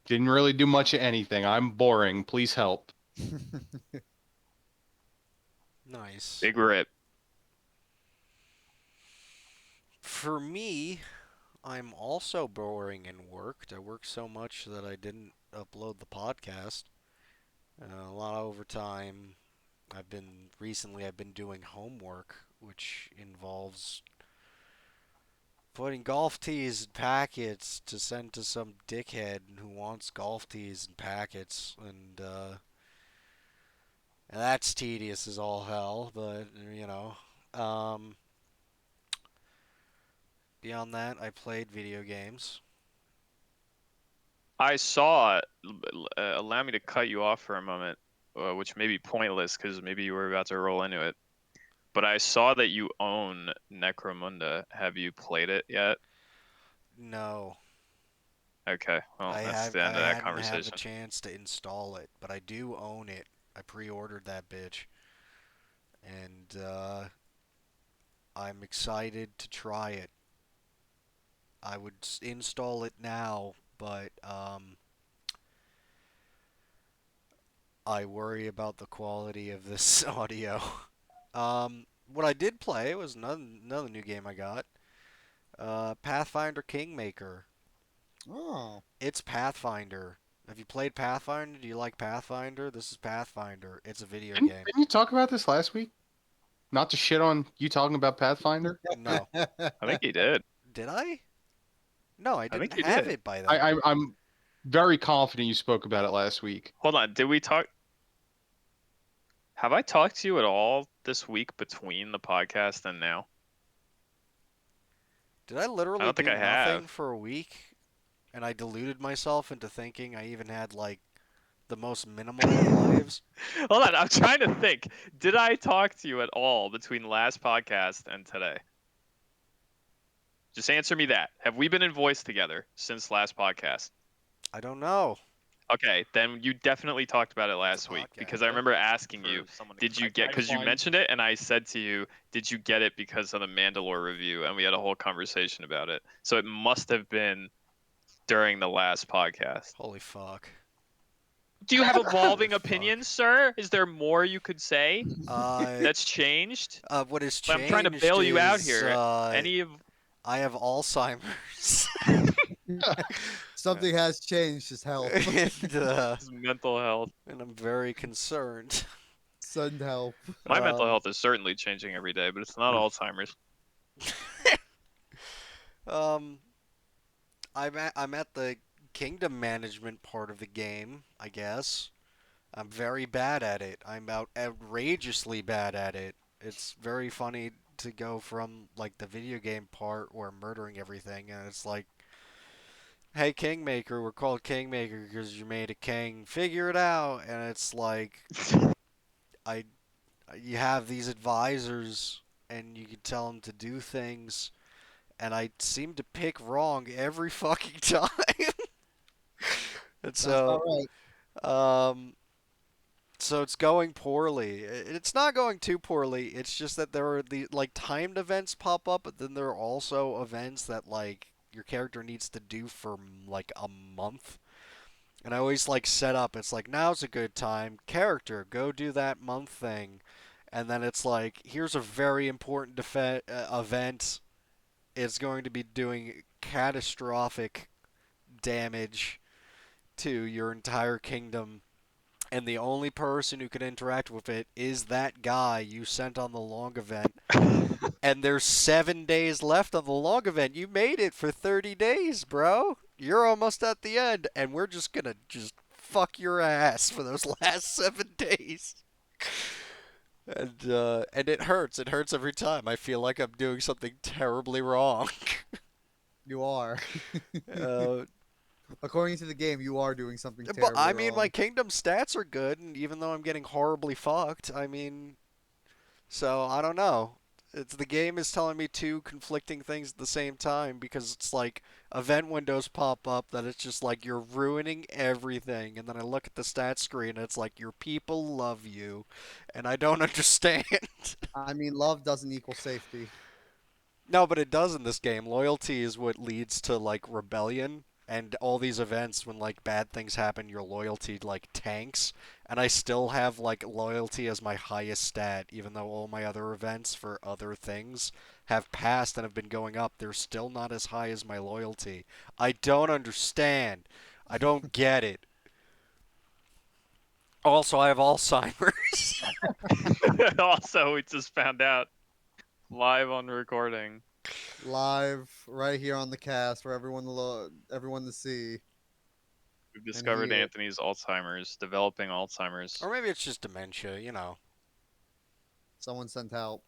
Didn't really do much of anything. I'm boring. Please help. Nice. Big rip. For me, I'm also boring and worked. I worked so much that I didn't upload the podcast. A lot of overtime. I've been doing homework, which involves putting golf tees in packets to send to some dickhead who wants golf tees and packets, and that's tedious as all hell. But you know, um, beyond that, I played video games. I saw. Allow me to cut you off for a moment, which may be pointless because maybe you were about to roll into it. But I saw that you own Necromunda. Have you played it yet? No, Okay, well, that's the I end of that hadn't had the conversation. chance to install it, but I do own it. I pre-ordered that bitch, and I'm excited to try it. I would install it now, but I worry about the quality of this audio. What I did play was another new game I got. Pathfinder Kingmaker. Oh, It's Pathfinder. Have you played Pathfinder? Do you like Pathfinder? This is Pathfinder. It's a video game. Didn't you talk about this last week? Not to shit on you talking about Pathfinder. No. I think he did. Did I? No, I I think didn't you have did. it by then. I'm very confident you spoke about it last week. Hold on. Did we talk? Have I talked to you at all this week between the podcast and now? Did I I literally don't think do I nothing have. for a week and I deluded myself into thinking I even had like the most minimal of lives? Hold on. I'm trying to think. Did I talk to you at all between last podcast and today? Just answer me that. Have we been in voice together since last podcast? I don't know. Okay, then you definitely talked about it It's a last week because I podcast. remember asking you, did you get, because you mentioned it and I said to you, did you get it because of the Mandalore review? And we had a whole conversation about it. So it must have been during the last podcast. Holy fuck. Do you have evolving Holy fuck. opinions, sir? Is there more you could say Uh, that's changed? what has I'm trying to changed bail you out is here. Any of I have Alzheimer's. Something has changed his health. his mental health? And I'm very concerned. Send help. My mental Um, health is certainly changing every day, but it's not Alzheimer's. um, I'm at the kingdom management part of the game, I guess. I'm very bad at it. I'm outrageously bad at it. It's very funny to go from like the video game part where I'm murdering everything, and it's like, hey, Kingmaker, we're called Kingmaker because you made a king. Figure it out, and it's like, I, you have these advisors, and you can tell them to do things, and I seem to pick wrong every fucking time. And Sounds about so, right. um, so it's going poorly. It's not going too poorly. It's just that there are the like timed events pop up, but then there are also events that like your character needs to do for like a month. And I always like set up. It's like now's a good time. Character, go do that month thing, and then it's like here's a very important event. It's going to be doing catastrophic damage to your entire kingdom, and the only person who can interact with it is that guy you sent on the long event. And there's 7 days left on the long event. You made it for 30 days, bro. You're almost at the end, and we're just gonna just fuck your ass for those last 7 days. And it hurts. It hurts every time. I feel like I'm doing something terribly wrong. You are. uh, According to the game, you are doing something but terribly I mean, my wrong. kingdom stats are good, and even though I'm getting horribly fucked, I mean, so I don't know. It's the game is telling me two conflicting things at the same time because it's like event windows pop up that it's just like you're ruining everything, and then I look at the stat screen and it's like your people love you, and I don't understand. I mean, love doesn't equal safety. No, but it does in this game. Loyalty is what leads to like rebellion and all these events when like bad things happen, your loyalty like tanks. And I still have like loyalty as my highest stat, even though all my other events for other things have passed and have been going up. They're still not as high as my loyalty. I don't understand. I don't get it. Also, I have Alzheimer's. Also, we just found out live on recording. Live right here on the cast for everyone to see. We've discovered hear. Anthony's Alzheimer's, developing Alzheimer's. Or maybe it's just dementia, you know. Someone sent help.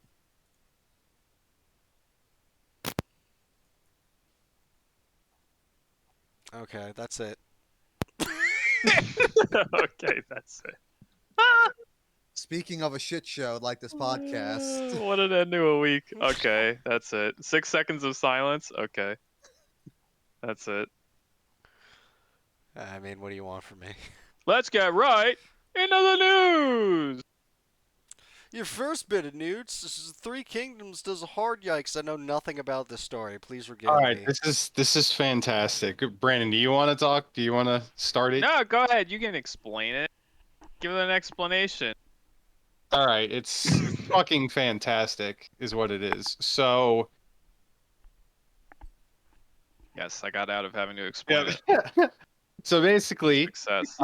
Okay, that's it. Okay, that's it. Speaking of a shit show like this podcast, What an end to a week. Okay, that's it. 6 seconds of silence. Okay, that's it. I mean, what do you want from me? Let's get right into the news. Your first bit of news. This is Three Kingdoms does a hard yikes. I know nothing about this story. Please forgive All right, me. this is fantastic. Brandon, do you want to talk? Do you want to start it? No, go ahead. You can explain it. Give it an explanation. All right, it's fucking fantastic, is what it is. So, Yes, I got out of having to explain yeah. it. So basically, Success.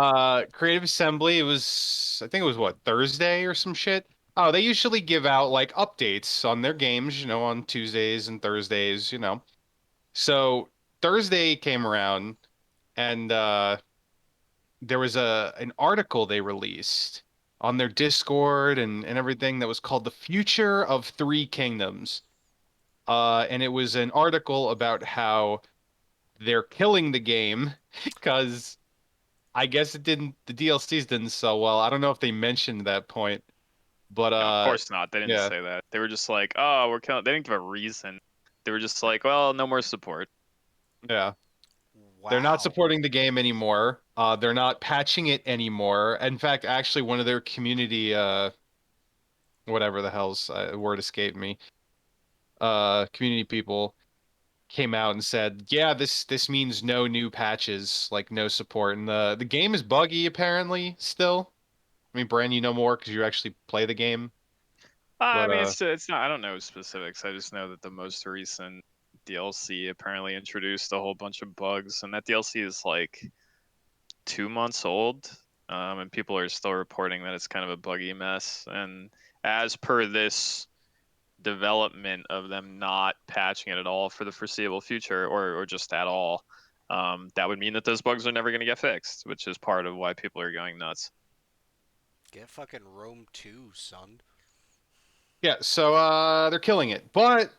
Creative Assembly. It was, I think it was what, Thursday or some shit. Oh, they usually give out like updates on their games, on Tuesdays and Thursdays. So Thursday came around, and there was an article they released on their Discord and everything that was called "The Future of Three Kingdoms," and it was an article about how they're killing the game because I guess the DLCs didn't sell well. I don't know if they mentioned that point, but No, of course not. They didn't yeah, say that. They were just like, oh, we're killing. They didn't give a reason. They were just like, well, no more support. yeah. They're not Wow. supporting the game anymore. They're not patching it anymore. In fact, actually, one of their community, whatever the hell's word escaped me, community people came out and said, "Yeah, this means no new patches, like no support." And the game is buggy apparently still. I mean, Brand, you know more because you actually play the game. I But mean, it's not. I don't know specifics. I just know that the most recent DLC apparently introduced a whole bunch of bugs, and that DLC is like 2 months old. And people are still reporting that it's kind of a buggy mess. And as per this development of them not patching it at all for the foreseeable future, or just at all, that would mean that those bugs are never going to get fixed, which is part of why people are going nuts. Get fucking Rome 2, son. yeah, so they're killing it. But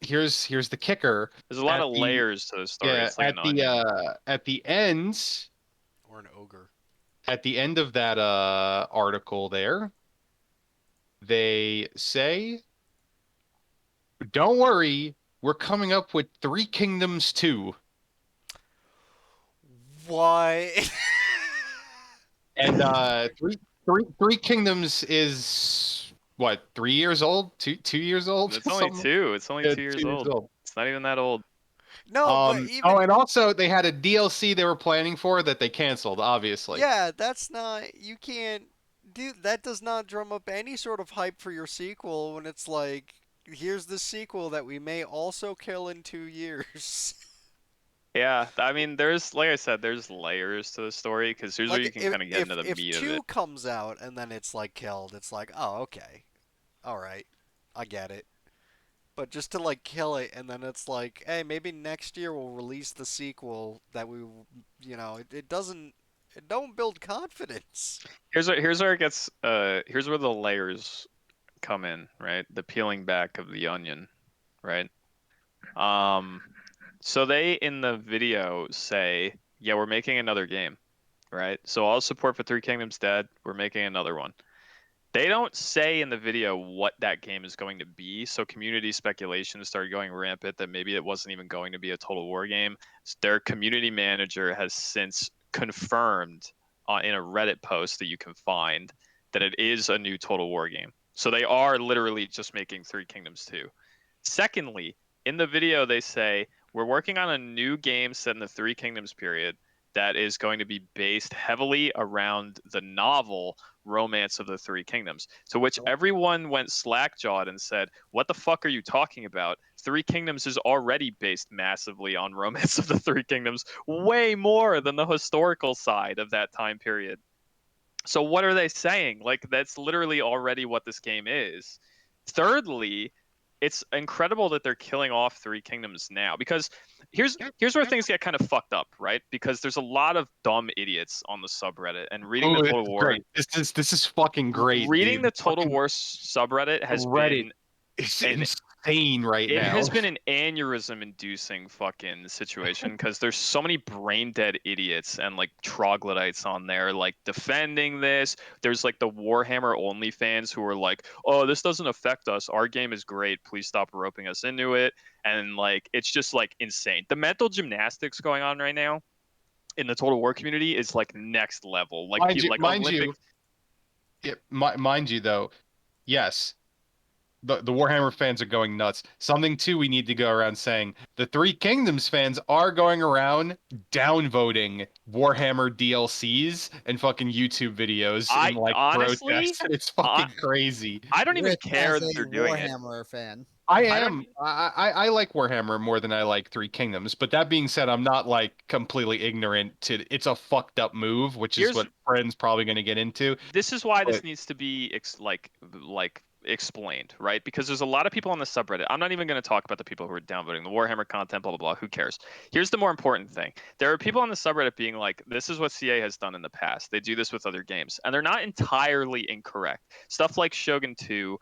here's the kicker. There's a lot At of the layers to the story. It's like an onion. at the end Or an ogre. at the end of that article there, they say, "Don't worry, we're coming up with Three Kingdoms 2." Why? And Three Kingdoms is what, 3 years old? 2 years old? It's only Something. two. It's only Yeah, 2 years 2 years old. old. It's not even that old. No, but Oh, even and also they had a DLC they were planning for that they canceled, obviously. yeah, that's not you can't do that does not drum up any sort of hype for your sequel when it's like here's the sequel that we may also kill in 2 years. Yeah, I mean, there's like I said, there's layers to the story because here's where Like you can kind of get into the if meat of 2 it. comes out and then it's like killed, it's like, "Oh, okay. All right. I get it." But just to like kill it and then it's like, "Hey, maybe next year we'll release the sequel that it doesn't it don't build confidence." Here's where it gets here's where the layers come in, right? The peeling back of the onion, right? Um, so they in the video say, yeah, we're making another game, right? So all support for Three Kingdoms dead. We're making another one. They don't say in the video what that game is going to be, so community speculation started going rampant that maybe it wasn't even going to be a Total War game. Their community manager has since confirmed in a Reddit post that you can find that it is a new Total War game. So they are literally just making Three Kingdoms 2. Secondly, in the video, they say, we're working on a new game set in the Three Kingdoms period that is going to be based heavily around the novel Romance of the Three Kingdoms. To which everyone went slack-jawed and said, what the fuck are you talking about? Three Kingdoms is already based massively on Romance of the Three Kingdoms, way more than the historical side of that time period. So what are they saying? Like, that's literally already what this game is. Thirdly, it's incredible that they're killing off Three Kingdoms now, because here's where things get kind of fucked up, right? Because there's a lot of dumb idiots on the subreddit, and reading Oh, the this Total is War great. This is fucking great, reading dude. the Total Fucking War subreddit has Reddit been is an insane right it now. has been an aneurysm inducing fucking situation because there's so many brain dead idiots and like troglodytes on there like defending this. There's like the Warhammer only fans who are like, oh, this doesn't affect us. Our game is great. Please stop roping us into it. And like, it's just like insane. The mental gymnastics going on right now in the Total War community is like next level. Like, Mind you, like mind Olympic. you, mind you though, yes, the Warhammer fans are going nuts. Something too we need to go around saying, the Three Kingdoms fans are going around downvoting Warhammer DLCs and fucking YouTube videos in I like honestly, protest. It's I, fucking crazy. I don't even Rich care as that a they're doing it. Warhammer fan. I I don't. am. I like Warhammer more than I like Three Kingdoms. But that being said, I'm not like completely ignorant to it's a fucked up move, which is Here's what Friend's probably going to get into. this is why this But needs to be like explained, right? Because there's a lot of people on the subreddit. I'm not even going to talk about the people who are downvoting the Warhammer content, blah blah blah. Who cares? Here's the more important thing: there are people on the subreddit being like, "This is what CA has done in the past. They do this with other games," and they're not entirely incorrect. Stuff like Shogun 2,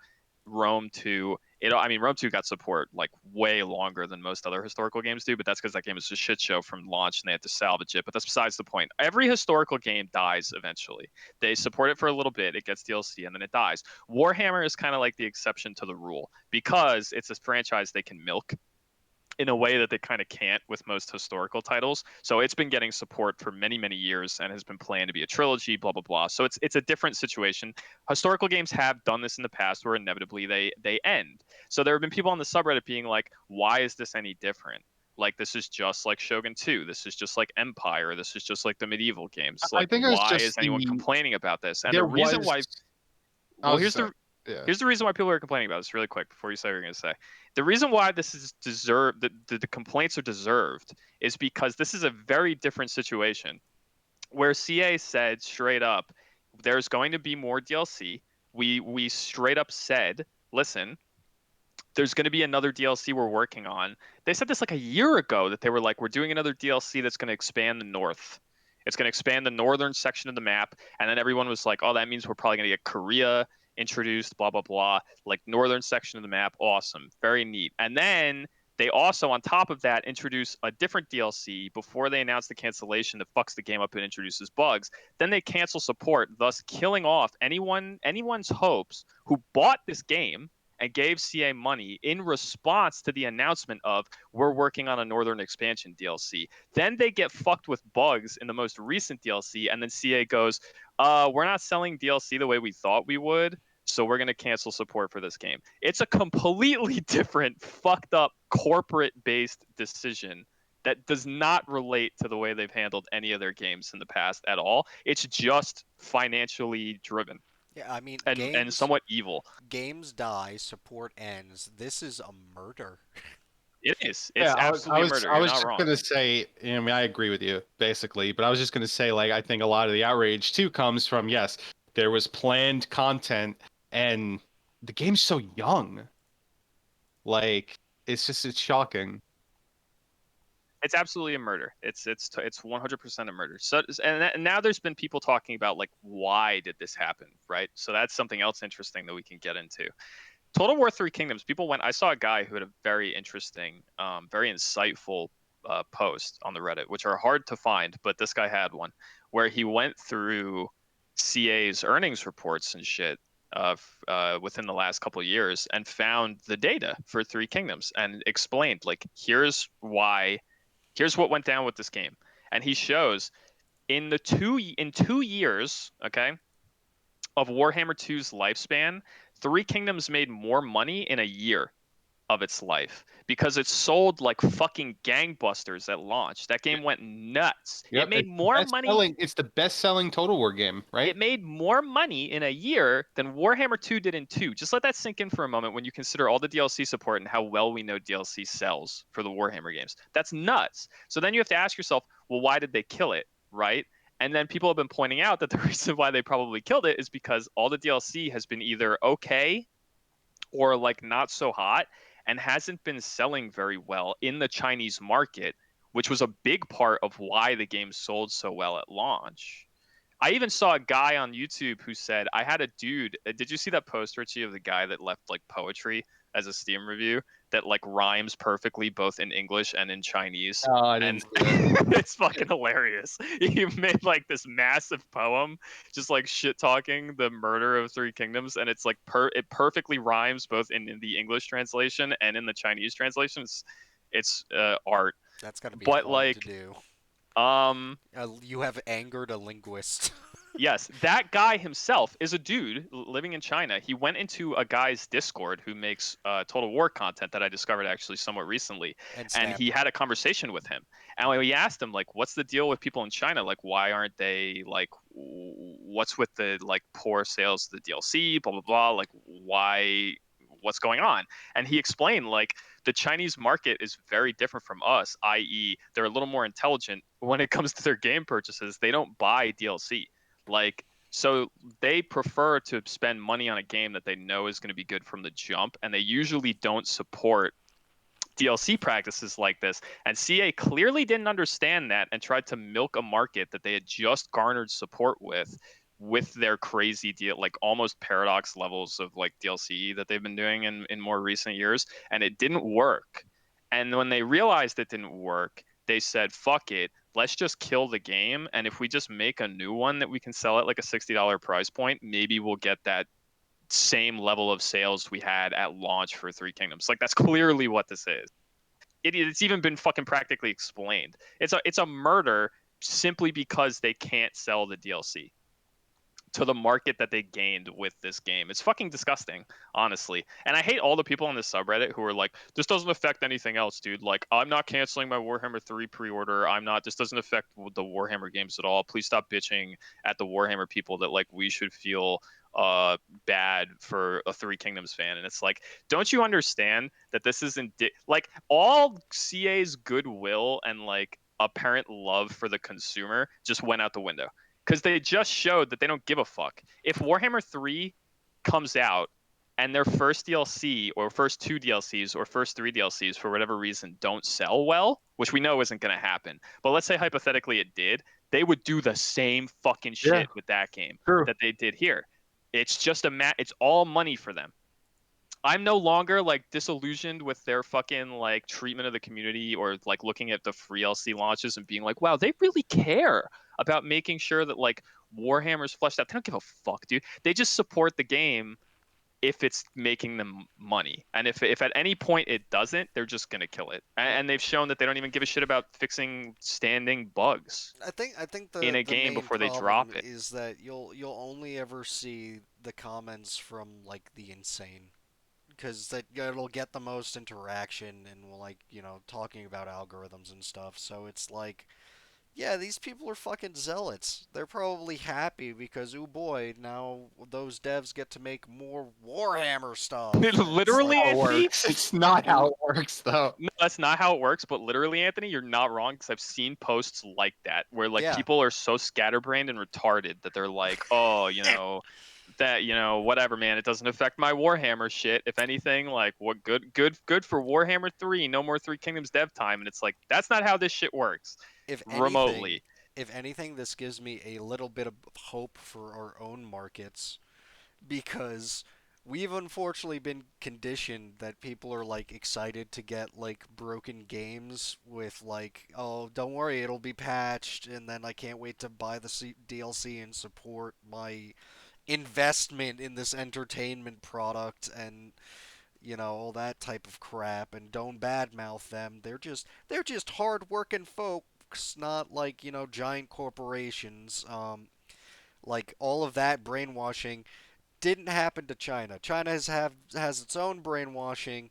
Rome 2. I mean, Rome 2 got support like way longer than most other historical games do, but that's because that game is a shit show from launch and they had to salvage it. But that's besides the point. Every historical game dies eventually. They support it for a little bit, it gets DLC, and then it dies. Warhammer is kind of like the exception to the rule because it's a franchise they can milk in a way that they kind of can't with most historical titles. So it's been getting support for many, many years and has been planned to be a trilogy, blah blah blah. So it's a different situation. Historical games have done this in the past where inevitably they end. So there have been people on the subreddit being like, why is this any different? Like, this is just like Shogun 2. This is just like Empire. This is just like the medieval games. I Like, think it was why is just anyone complaining about this? And the there reason was. why, I well, was just saying, yeah. here's the reason why people are complaining about this really quick before you say what you're going to say. The reason why this is deserved, the complaints are deserved, is because this is a very different situation where CA said straight up, there's going to be more DLC. We straight up said, listen, there's going to be another DLC we're working on. They said this like a year ago that they were like, we're doing another DLC that's going to expand the north. It's going to expand the northern section of the map. And then everyone was like, oh, that means we're probably going to get Korea introduced, blah, blah, blah. Like, northern section of the map. Awesome. Very neat. And then they also, on top of that, introduce a different DLC before they announce the cancellation that fucks the game up and introduces bugs. Then they cancel support, thus killing off anyone's hopes who bought this game and gave CA money in response to the announcement of, we're working on a Northern Expansion DLC. Then they get fucked with bugs in the most recent DLC, and then CA goes, we're not selling DLC the way we thought we would, so we're going to cancel support for this game. It's a completely different, fucked up, corporate-based decision that does not relate to the way they've handled any of their games in the past at all. It's just financially driven Yeah, I mean, and somewhat evil. games die, support ends. This is a murder. It is. Yeah, It's absolutely a murder. I You're was not just wrong. gonna say. I mean, I agree with you basically, but I was just gonna say, like, I think a lot of the outrage too comes from, yes, there was planned content, and the game's so young. Like, it's shocking. It's absolutely a murder. It's 100% a murder. So and now there's been people talking about like, why did this happen, right? So that's something else interesting that we can get into. Total War Three Kingdoms. People went. I saw a guy who had a very interesting, very insightful post on the Reddit, which are hard to find, but this guy had one where he went through CA's earnings reports and shit within the last couple of years and found the data for Three Kingdoms and explained like, here's what went down with this game, and he shows in 2 years, okay, of Warhammer 2's lifespan, Three Kingdoms made more money in a year of its life because it sold like fucking gangbusters at launch. That game went nuts. It Yep, made more money. It's the best-selling Total War game, right? It made more money in a year than Warhammer 2 did in 2. Just let that sink in for a moment when you consider all the DLC support and how well we know DLC sells for the Warhammer games. That's nuts. So then you have to ask yourself, well, why did they kill it, right? And then people have been pointing out that the reason why they probably killed it is because all the DLC has been either okay or like not so hot and hasn't been selling very well in the Chinese market, which was a big part of why the game sold so well at launch. I even saw a guy on YouTube who said, I had a dude. Did you see that post, Richie, of the guy that left like poetry as a Steam review that like rhymes perfectly both in English and in Chinese? Oh, I didn't And see that. it's fucking hilarious. He made like this massive poem, just like shit talking the murder of Three Kingdoms, and it's like it perfectly rhymes both in the English translation and in the Chinese translation. It's art, That's got to be but hard to like do. um You have angered a linguist. yes, that guy himself is a dude living in China. He went into a guy's Discord who makes Total War content that I discovered actually somewhat recently, And and stabbed he him. had a conversation with him. And when we asked him like, "What's the deal with people in China? Like, why aren't they like, what's with the like poor sales of the DLC? Blah blah blah. Like, why? What's going on?" And he explained like the Chinese market is very different from us, i.e., they're a little more intelligent when it comes to their game purchases. They don't buy DLC. Like, so they prefer to spend money on a game that they know is going to be good from the jump, and they usually don't support DLC practices like this. And CA clearly didn't understand that and tried to milk a market that they had just garnered support with their crazy deal, like almost paradox levels of like DLC that they've been doing in more recent years, and it didn't work. And when they realized it didn't work, they said, fuck it, let's just kill the game. And if we just make a new one that we can sell at like a $60 price point, maybe we'll get that same level of sales we had at launch for Three Kingdoms. Like, that's clearly what this is. It's even been fucking practically explained. It's a murder simply because they can't sell the DLC. to the market that they gained with this game. It's fucking disgusting, honestly. And I hate all the people on this subreddit who are like, this doesn't affect anything else, dude. Like, I'm not canceling my Warhammer 3 pre-order. This doesn't affect the Warhammer games at all. Please stop bitching at the Warhammer people that like we should feel bad for a Three Kingdoms fan. And it's like, don't you understand that this isn't like all CA's goodwill and like apparent love for the consumer just went out the window because they just showed that they don't give a fuck. If Warhammer 3 comes out and their first DLC or first two DLCs or first three DLCs for whatever reason don't sell well, which we know isn't going to happen, but let's say hypothetically it did, they would do the same fucking Yeah, shit with that game true. that they did here. It's just it's all money for them. I'm no longer like disillusioned with their fucking like treatment of the community or like looking at the free LC launches and being like, wow, they really care about making sure that like Warhammer's fleshed out. They don't give a fuck, dude. They just support the game if it's making them money. And if at any point it doesn't, they're just gonna kill it. Well, And they've shown that they don't even give a shit about fixing standing bugs I think in a the game main before they problem drop it. is that you'll only ever see the comments from like the insane, because that it'll get the most interaction and will like talking about algorithms and stuff. So it's like, yeah, these people are fucking zealots. They're probably happy because, oh boy, now those devs get to make more Warhammer stuff. And it's like, Literally, How it Anthony, works. It's not how it works, though. no, that's not how it works. But literally, Anthony, you're not wrong because I've seen posts like that where like yeah, people are so scatterbrained and retarded that they're like, oh, whatever, man. It doesn't affect my Warhammer shit. If anything, like, what good for Warhammer 3. No more Three Kingdoms dev time. And it's like that's not how this shit works if anything, remotely. if anything, this gives me a little bit of hope for our own markets, because we've unfortunately been conditioned that people are like excited to get like broken games with like, oh, don't worry, it'll be patched, and then I can't wait to buy the DLC and support my investment in this entertainment product, and all that type of crap. And don't badmouth them. They're just hard-working folks, not like giant corporations. Like all of that brainwashing didn't happen to China. China has its own brainwashing,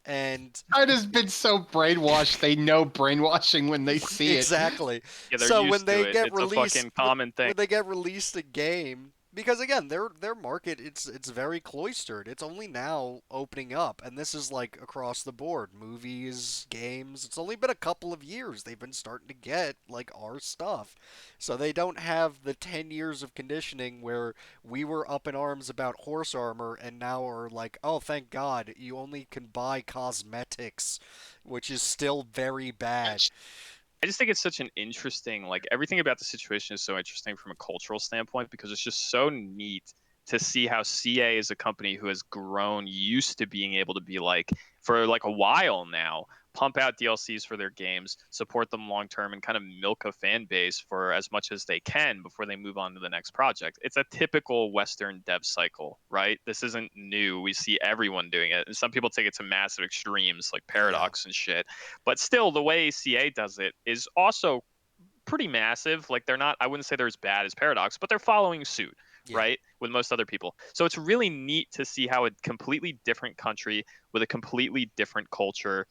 and China's been so brainwashed, they know brainwashing when they see it. exactly. Yeah, they're So when used to they it. get It's a released, fucking common thing. when they get released a game, because again, their market, it's very cloistered. It's only now opening up, and this is like across the board, movies, games. It's only been a couple of years they've been starting to get like our stuff, so they don't have the 10 years of conditioning where we were up in arms about horse armor, and now are like, oh, thank God, you only can buy cosmetics, which is still very bad. I just think it's such an interesting, like everything about the situation is so interesting from a cultural standpoint because it's just so neat to see how CA is a company who has grown used to being able to be like for like a while now pump out DLCs for their games, support them long term, and kind of milk a fan base for as much as they can before they move on to the next project. It's a typical Western dev cycle, right? This isn't new. We see everyone doing it, and some people take it to massive extremes like Yeah. Paradox and shit. But still, the way CA does it is also pretty massive. Like they're not, I wouldn't say they're as bad as Paradox, but they're following suit, Yeah. right? With most other people. So it's really neat to see how a completely different country with a completely different culture,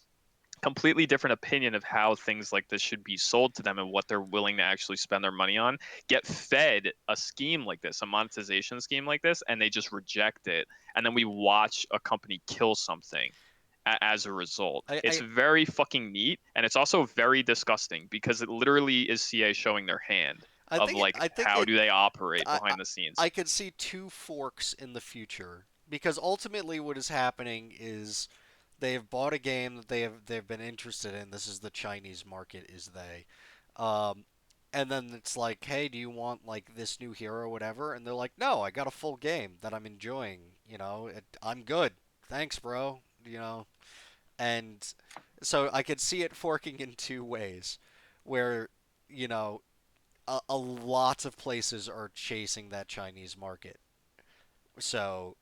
completely different opinion of how things like this should be sold to them and what they're willing to actually spend their money on, get fed a scheme like this, a monetization scheme like this, and they just reject it. And then we watch a company kill something as a result. I, It's I very fucking neat, and it's also very disgusting because it literally is CA showing their hand I of think it, like I think how it do they operate I, I behind the scenes. I could see two forks in the future, because ultimately what is happening is they have bought a game that they've been interested in. This is the Chinese market, is they. Um, and then it's like, hey, do you want like this new hero or whatever? And they're like, no, I got a full game that I'm enjoying. I'm good. Thanks, bro. And so I could see it forking in two ways, where you know a lot of places are chasing that Chinese market. So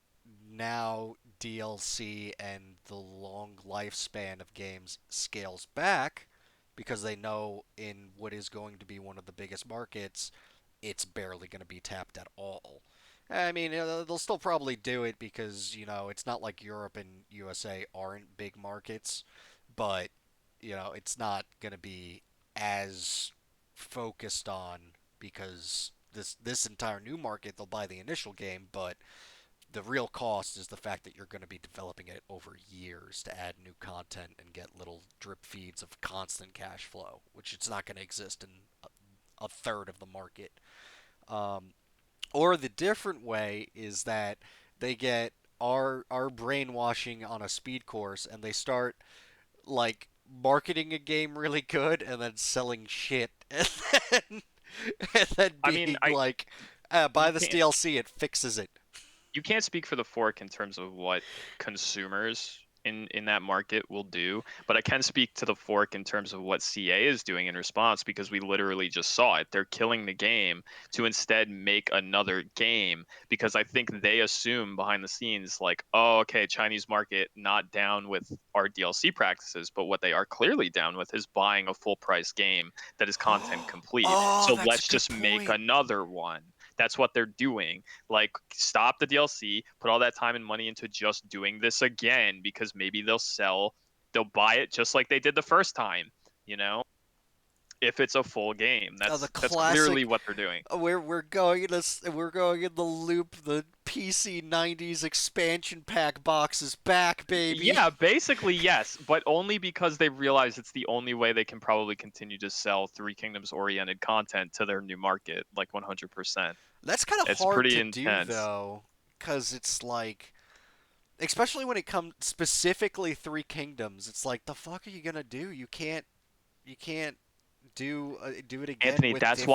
now DLC and the long lifespan of games scales back, because they know in what is going to be one of the biggest markets, it's barely going to be tapped at all. I mean, they'll still probably do it because, it's not like Europe and USA aren't big markets, but, it's not going to be as focused on because this entire new market they'll buy the initial game, but the real cost is the fact that you're going to be developing it over years to add new content and get little drip feeds of constant cash flow, which it's not going to exist in a third of the market. Um, or the different way is that they get our brainwashing on a speed course and they start like marketing a game really good and then selling shit then and then I mean, being I like, buy you this can't DLC, it fixes it. you can't speak for the fork in terms of what consumers in that market will do, but I can speak to the fork in terms of what CA is doing in response because we literally just saw it. They're killing the game to instead make another game because I think they assume behind the scenes like, oh, okay, Chinese market not down with our DLC practices, but what they are clearly down with is buying a full price game that is content complete. Oh, So that's a let's good just make point. another one. That's what they're doing. Like, stop the DLC, put all that time and money into just doing this again because maybe they'll buy it just like they did the first time, you know? If it's a full game. Oh, the That's clearly classic. what they're doing. We're going in the loop. The PC '90s expansion pack box is back, baby. Yeah, basically yes, but only because they realize it's the only way they can probably continue to sell Three Kingdoms oriented content to their new market, like 100%. That's kind of It's hard pretty to do intense. though, because it's like, especially when it comes specifically Three Kingdoms. It's like the fuck are you gonna do? You can't do it again Anthony, with different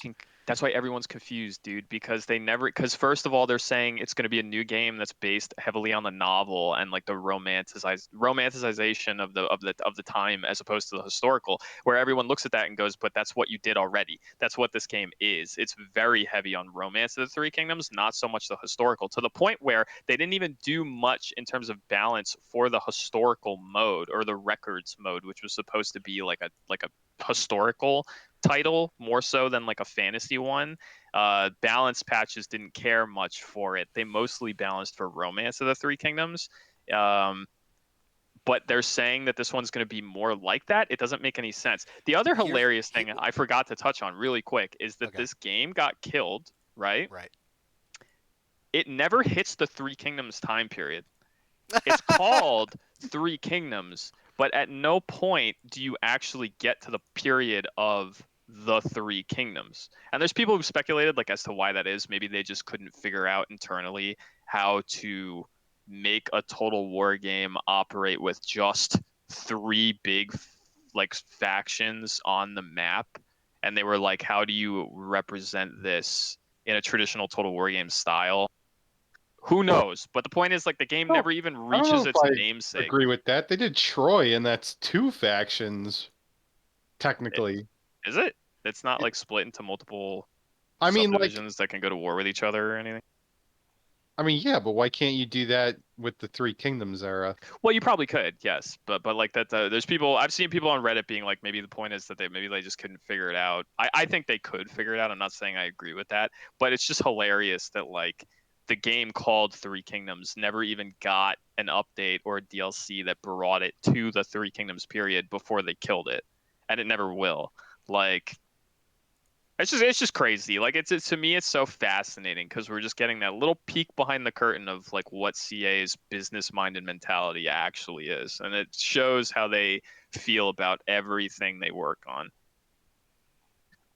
kingdoms. that's why everyone's confused, dude, because because first of all, they're saying it's going to be a new game that's based heavily on the novel and like the romanticization of the time as opposed to the historical, where everyone looks at that and goes, but that's what you did already. That's what this game is. It's very heavy on romance of the Three Kingdoms, not so much the historical, to the point where they didn't even do much in terms of balance for the historical mode or the records mode, which was supposed to be like a historical title more so than like a fantasy one. Balance patches didn't care much for it. They mostly balanced for Romance of the Three Kingdoms. Um, but they're saying that this one's going to be more like that. It doesn't make any sense. The other Here's hilarious here. thing I forgot to touch on really quick is that Okay, this game got killed, right? right. It never hits the Three Kingdoms time period. It's called Three Kingdoms, but at no point do you actually get to the period of the Three Kingdoms. And there's people who speculated like as to why that is. Maybe they just couldn't figure out internally how to make a total war game operate with just three big like factions on the map. And they were like, how do you represent this in a traditional total war game style? Who knows? But the point is, like, the game Oh, never even I don't know reaches if its I namesake. agree with that. They did Troy, and that's two factions It, technically. is it? It's not like split into multiple I mean, like, subdivisions that can go to war with each other or anything. yeah, but why can't you do that with the Three Kingdoms era? Well, you probably could, yes, but like that. There's people I've seen people on Reddit being like, maybe the point is that they just couldn't figure it out. I think they could figure it out. I'm not saying I agree with that, but it's just hilarious that like the game called Three Kingdoms never even got an update or a DLC that brought it to the Three Kingdoms period before they killed it, and it never will. Like it's just crazy. Like it's to me it's so fascinating because we're just getting that little peek behind the curtain of like what CA's business-minded mentality actually is, and it shows how they feel about everything they work on.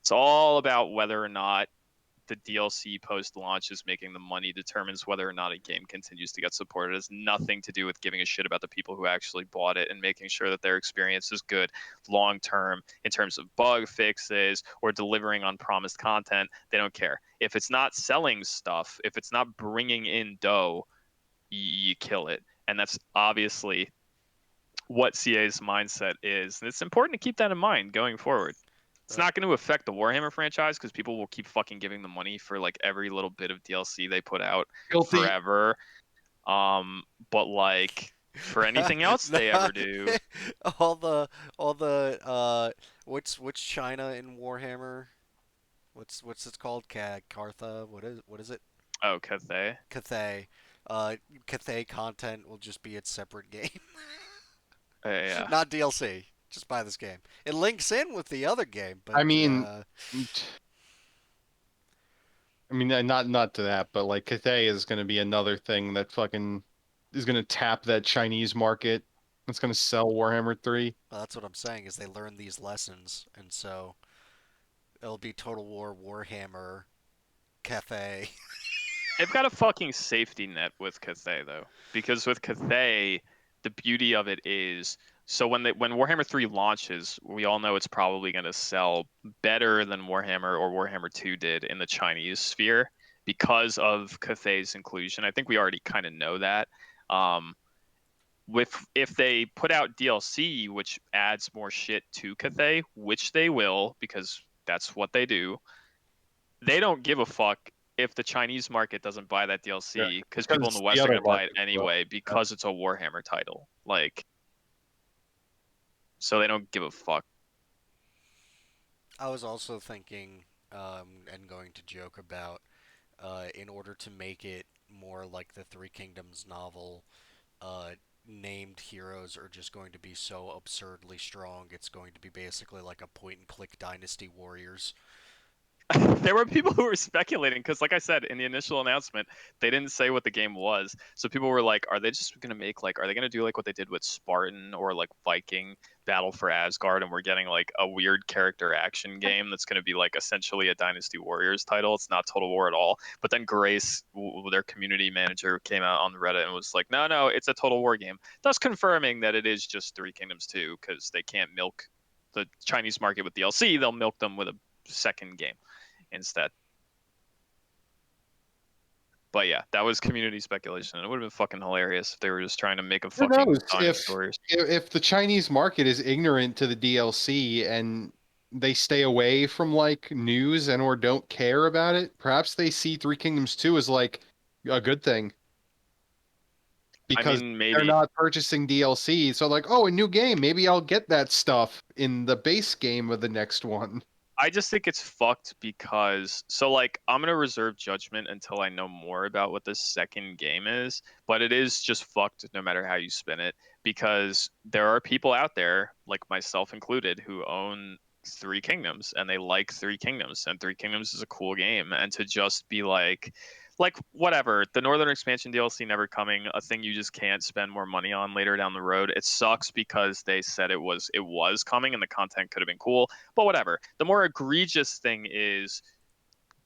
It's all about whether or not the DLC post launch is making the money determines whether or not a game continues to get supported. It has nothing to do with giving a shit about the people who actually bought it and making sure that their experience is good long term in terms of bug fixes or delivering on promised content. They don't care. If it's not selling stuff, if it's not bringing in dough, you kill it. And that's obviously what CA's mindset is. And it's important to keep that in mind going forward. It's Uh, not going to affect the Warhammer franchise because people will keep fucking giving them money for like every little bit of DLC they put out Guilty. forever. But like for anything else no, they ever do, all the what's China in Warhammer? What's it called? Cartha? What is it? Oh, Cathay. Cathay. Uh, Cathay content will just be its separate game, Yeah. not DLC. Just buy this game. It links in with the other game, but I mean, not to that, but like Cathay is going to be another thing that fucking is going to tap that Chinese market. It's going to sell Warhammer 3. well, that's what I'm saying is they learn these lessons, and so it'll be Total War Warhammer Cathay. They've got a fucking safety net with Cathay though, because with Cathay, the beauty of it is so when Warhammer 3 launches, we all know it's probably going to sell better than Warhammer or Warhammer 2 did in the Chinese sphere because of Cathay's inclusion. I think we already kind of know that. Um, with if they put out DLC, which adds more shit to Cathay, which they will because that's what they do, they don't give a fuck if the Chinese market doesn't buy that Yeah, DLC because people in the because the West are other going to buy it market. anyway because it's a Warhammer title. Like, so they don't give a fuck. I was also thinking, and going to joke about, in order to make it more like the Three Kingdoms novel, uh, named heroes are just going to be so absurdly strong. It's going to be basically like a point and click Dynasty Warriors. There were people who were speculating because, like I said in the initial announcement, they didn't say what the game was. So people were like, "Are they just gonna make like? Are they gonna do like what they did with Spartan or like Viking Battle for Asgard?" And we're getting like a weird character action game that's gonna be like essentially a Dynasty Warriors title. It's not Total War at all. But then Grace, their community manager, came out on Reddit and was like, "No, no, it's a Total War game," thus confirming that it is just Three Kingdoms 2 because they can't milk the Chinese market with DLC. They'll milk them with a second game instead. But yeah, that was community speculation. It would have been fucking hilarious if they were just trying to make a Who fucking knows Dynasty Warriors. if the Chinese market is ignorant to the DLC and they stay away from like news and or don't care about it, perhaps they see Three Kingdoms 2 as like a good thing I because mean, they're maybe. not purchasing DLC. So like, oh, a new game, maybe I'll get that stuff in the base game of the next one. I just think it's fucked because so like I'm gonna reserve judgment until I know more about what this second game is, but it is just fucked no matter how you spin it because there are people out there, like myself included, who own Three Kingdoms and they like Three Kingdoms and Three Kingdoms is a cool game and to just be like whatever, the Northern Expansion DLC never coming, a thing you just can't spend more money on later down the road. It sucks because they said it was coming and the content could have been cool, but whatever. The more egregious thing is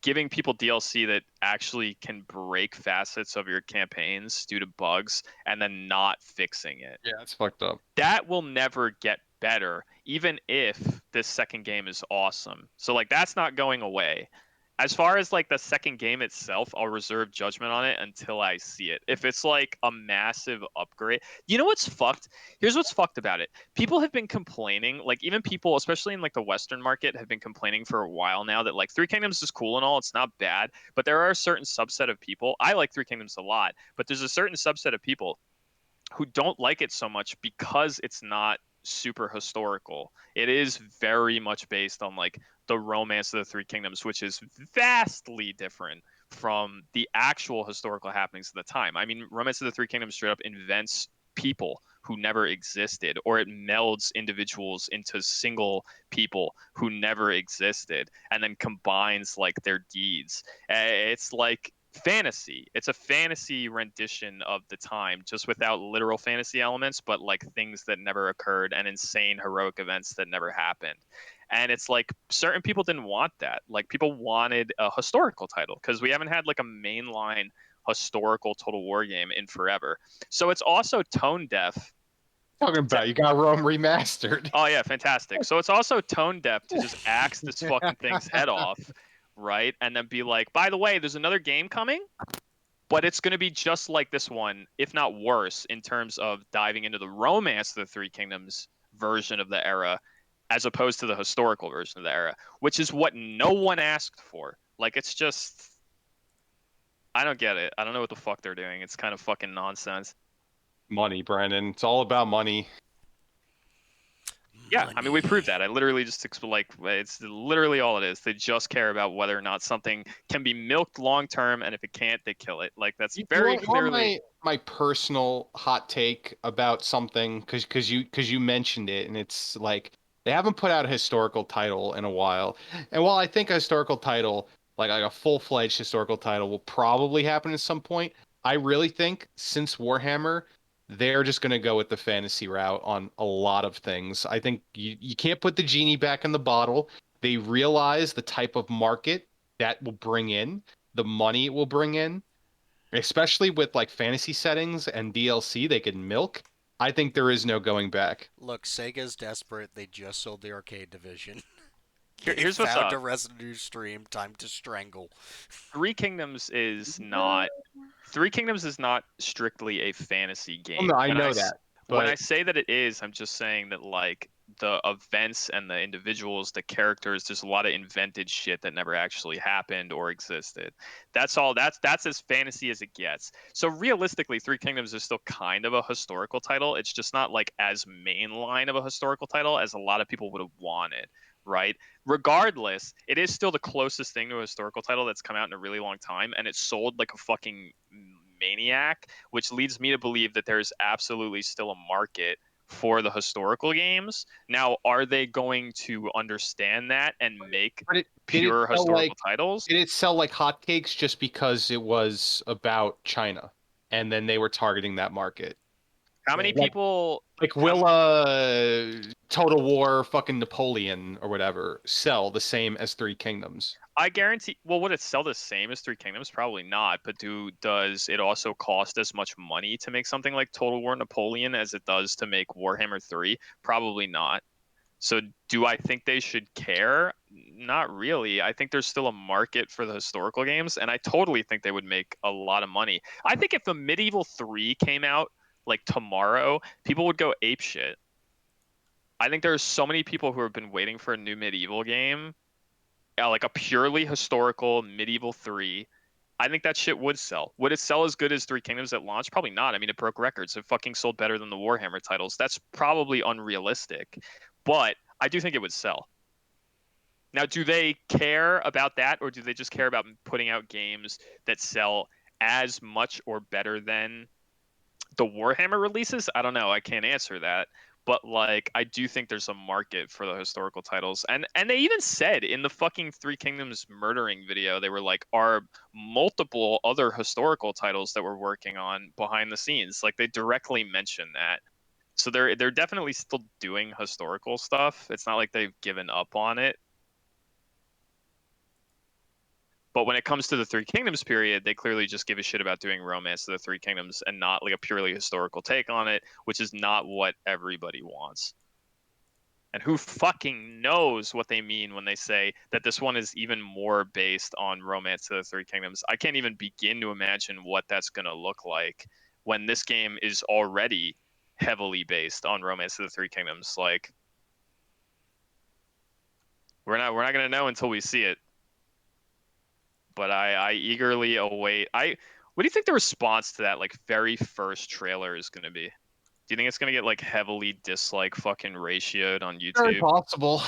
giving people DLC that actually can break facets of your campaigns due to bugs and then not fixing it. Yeah, it's fucked up. That will never get better, even if this second game is awesome. So like that's not going away. As far as like the second game itself, I'll reserve judgment on it until I see it. If it's like a massive upgrade, you know what's fucked? Here's what's fucked about it. People have been complaining, like even people, especially in like the Western market, have been complaining for a while now that like Three Kingdoms is cool and all, it's not bad, but there are a certain subset of people. I like Three Kingdoms a lot, but there's a certain subset of people who don't like it so much because it's not super historical. It is very much based on like the romance of the Three Kingdoms, which is vastly different from the actual historical happenings of the time. I mean, Romance of the Three Kingdoms straight up invents people who never existed, or it melds individuals into single people who never existed and then combines like their deeds. It's like fantasy. It's a fantasy rendition of the time, just without literal fantasy elements, but like things that never occurred and insane heroic events that never happened. And it's like certain people didn't want that. Like people wanted a historical title because we haven't had like a mainline historical Total War game in forever. So it's also tone deaf. Talking about you got Rome remastered. Oh yeah, fantastic. So it's also tone deaf to just axe this fucking thing's head off, right? And then be like, by the way, there's another game coming, but it's going to be just like this one, if not worse, in terms of diving into the romance of the Three Kingdoms version of the era, as opposed to the historical version of the era, which is what no one asked for. Like, it's just, I don't get it. I don't know what the fuck they're doing. It's kind of fucking nonsense. Money, Brandon. It's all about money. Yeah, I mean, we proved Money. that. I literally just like it's literally all it is. They just care about whether or not something can be milked long term, and if it can't, they kill it. Like that's You very want clearly. my personal hot take about something because you mentioned it, and it's like they haven't put out a historical title in a while. And while I think a historical title, like a full-fledged historical title, will probably happen at some point, I really think since Warhammer, they're just going to go with the fantasy route on a lot of things. I think you can't put the genie back in the bottle. They realize the type of market that will bring in, the money it will bring in, especially with like fantasy settings and DLC they could milk. I think there is no going back. Look, Sega's desperate. They just sold the arcade division. They Here's what's found up. a revenue stream. Time to strangle. Three Kingdoms is not Three Kingdoms is not strictly a fantasy Well, game. no, I know that, When I but say that it is, I'm just saying that like the events and the individuals, the characters, there's a lot of invented shit that never actually happened or existed. That's all. That's as fantasy as it gets. So realistically, Three Kingdoms is still kind of a historical title. It's just not like as mainline of a historical title as a lot of people would have wanted, right? Regardless, it is still the closest thing to a historical title that's come out in a really long time, and it sold like a fucking maniac, which leads me to believe that there's absolutely still a market for the historical games. Now, are they going to understand that and make but it did it pure sell historical like titles? did it sell like hotcakes just because it was about China and then they were targeting that market? How many They Like people like how will Total War fucking Napoleon or whatever sell the same as Three Kingdoms? I guarantee. Well, would it sell the same as Three Kingdoms? Probably not. But does it also cost as much money to make something like Total War Napoleon as it does to make Warhammer 3? Probably not. So do I think they should care? Not really. I think there's still a market for the historical games, and I totally think they would make a lot of money. I think if the Medieval 3 came out like tomorrow, people would go ape shit. I think there's so many people who have been waiting for a new medieval game, like a purely historical medieval 3. I think that shit would sell. Would it sell as good as Three Kingdoms at launch? Probably not. I mean, it broke records. It fucking sold better than the Warhammer titles. That's probably unrealistic, but I do think it would sell. Now, do they care about that, or do they just care about putting out games that sell as much or better than the Warhammer releases? I don't know. I can't answer that. But like I do think there's a market for the historical titles. And they even said in the fucking Three Kingdoms murdering video, they were like, are multiple other historical titles that we're working on behind the scenes. Like they directly mention that. So they're definitely still doing historical stuff. It's not like they've given up on it. But when it comes to the Three Kingdoms period, they clearly just give a shit about doing romance to the Three Kingdoms and not like a purely historical take on it, which is not what everybody wants. And who fucking knows what they mean when they say that this one is even more based on romance to the Three Kingdoms? I can't even begin to imagine what that's going to look like when this game is already heavily based on romance to the Three Kingdoms. Like we're not going to know until we see it. But I eagerly await. What do you think the response to that like very first trailer is going to be? Do you think it's going to get like heavily dislike fucking ratioed on Very YouTube? possible.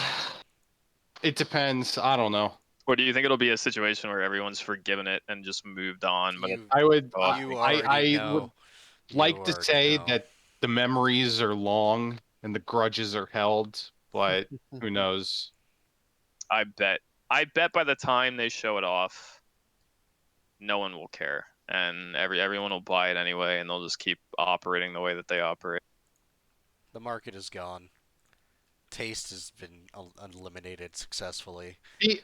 It depends. I don't know. Or do you think it'll be a situation where everyone's forgiven it and just moved on, but You I would oh, you already I would know. You like to already say know. that the memories are long and the grudges are held, but who knows? I bet I bet by the time they show it off, no one will care. And everyone will buy it anyway, and they'll just keep operating the way that they operate. The market is gone. Taste has been eliminated successfully. The,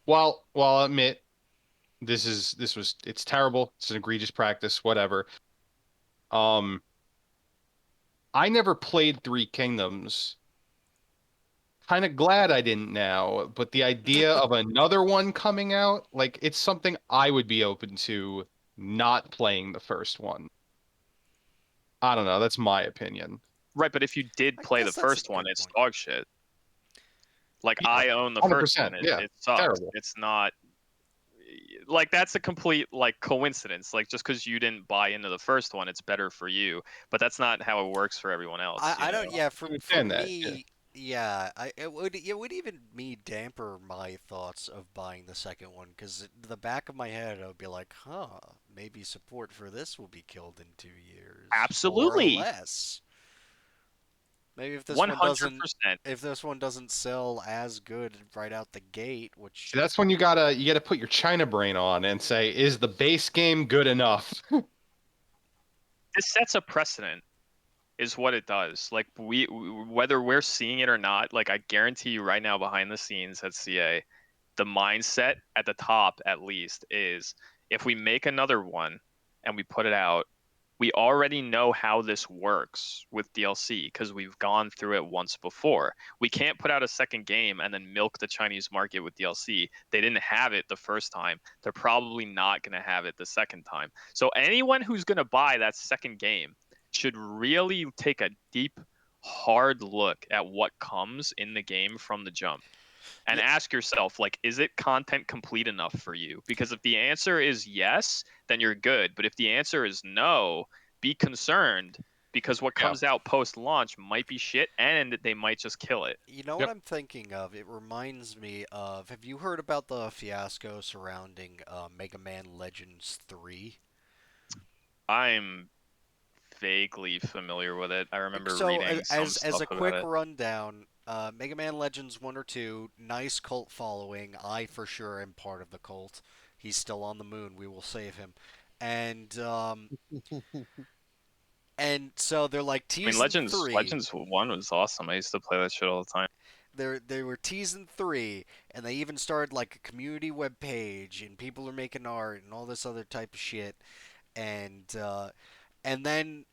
while I'll admit it's terrible. It's an egregious practice, whatever. Um, I never played Three Kingdoms. Kind of glad I didn't now, but the idea of another one coming out, like it's something I would be open to not playing the first one. I don't know, that's my opinion. Right, but if you did I play the guess that's a first one, good it's point. dog shit. Like Yeah, I own the first one. 100%. Yeah, It sucks. terrible. It's not like that's a complete like coincidence. Like just because you didn't buy into the first one, it's better for you. But that's not how it works for everyone else, you I don't. know. Yeah, I for understand that. Yeah. me, yeah, it would even me damper my thoughts of buying the second one because the back of my head I would be like, huh, maybe support for this will be killed in 2 years or Absolutely, less. Maybe one hundred percent. if this one doesn't sell as good right out the gate, See, which that's when you gotta put your China brain on and say, is the base game good enough? This sets a precedent, is what it does. Like whether we're seeing it or not, like I guarantee you right now behind the scenes at CA, the mindset at the top at least is if we make another one and we put it out, we already know how this works with DLC because we've gone through it once before. We can't put out a second game and then milk the Chinese market with DLC. They didn't have it the first time. They're probably not going to have it the second time. So anyone who's going to buy that second game should really take a deep, hard look at what comes in the game from the jump and yeah, ask yourself, like, is it content complete enough for you? Because if the answer is yes, then you're good. But if the answer is no, be concerned because what Yeah. comes out post launch might be shit and they might just kill it. you know what Yep. I'm thinking of? It reminds me of. Have you heard about the fiasco surrounding Mega Man Legends 3? I'm vaguely familiar with it. I remember So reading some as stuff a about quick it. rundown, Mega Man Legends 1 or 2, nice cult following. I for sure am part of the cult. He's still on the moon. We will save him. And and so they're like I mean, teasing Legends 3. Legends 1 was awesome. I used to play that shit all the time. They were teasing 3, and they even started like a community web page, and people are making art and all this other type of shit. And then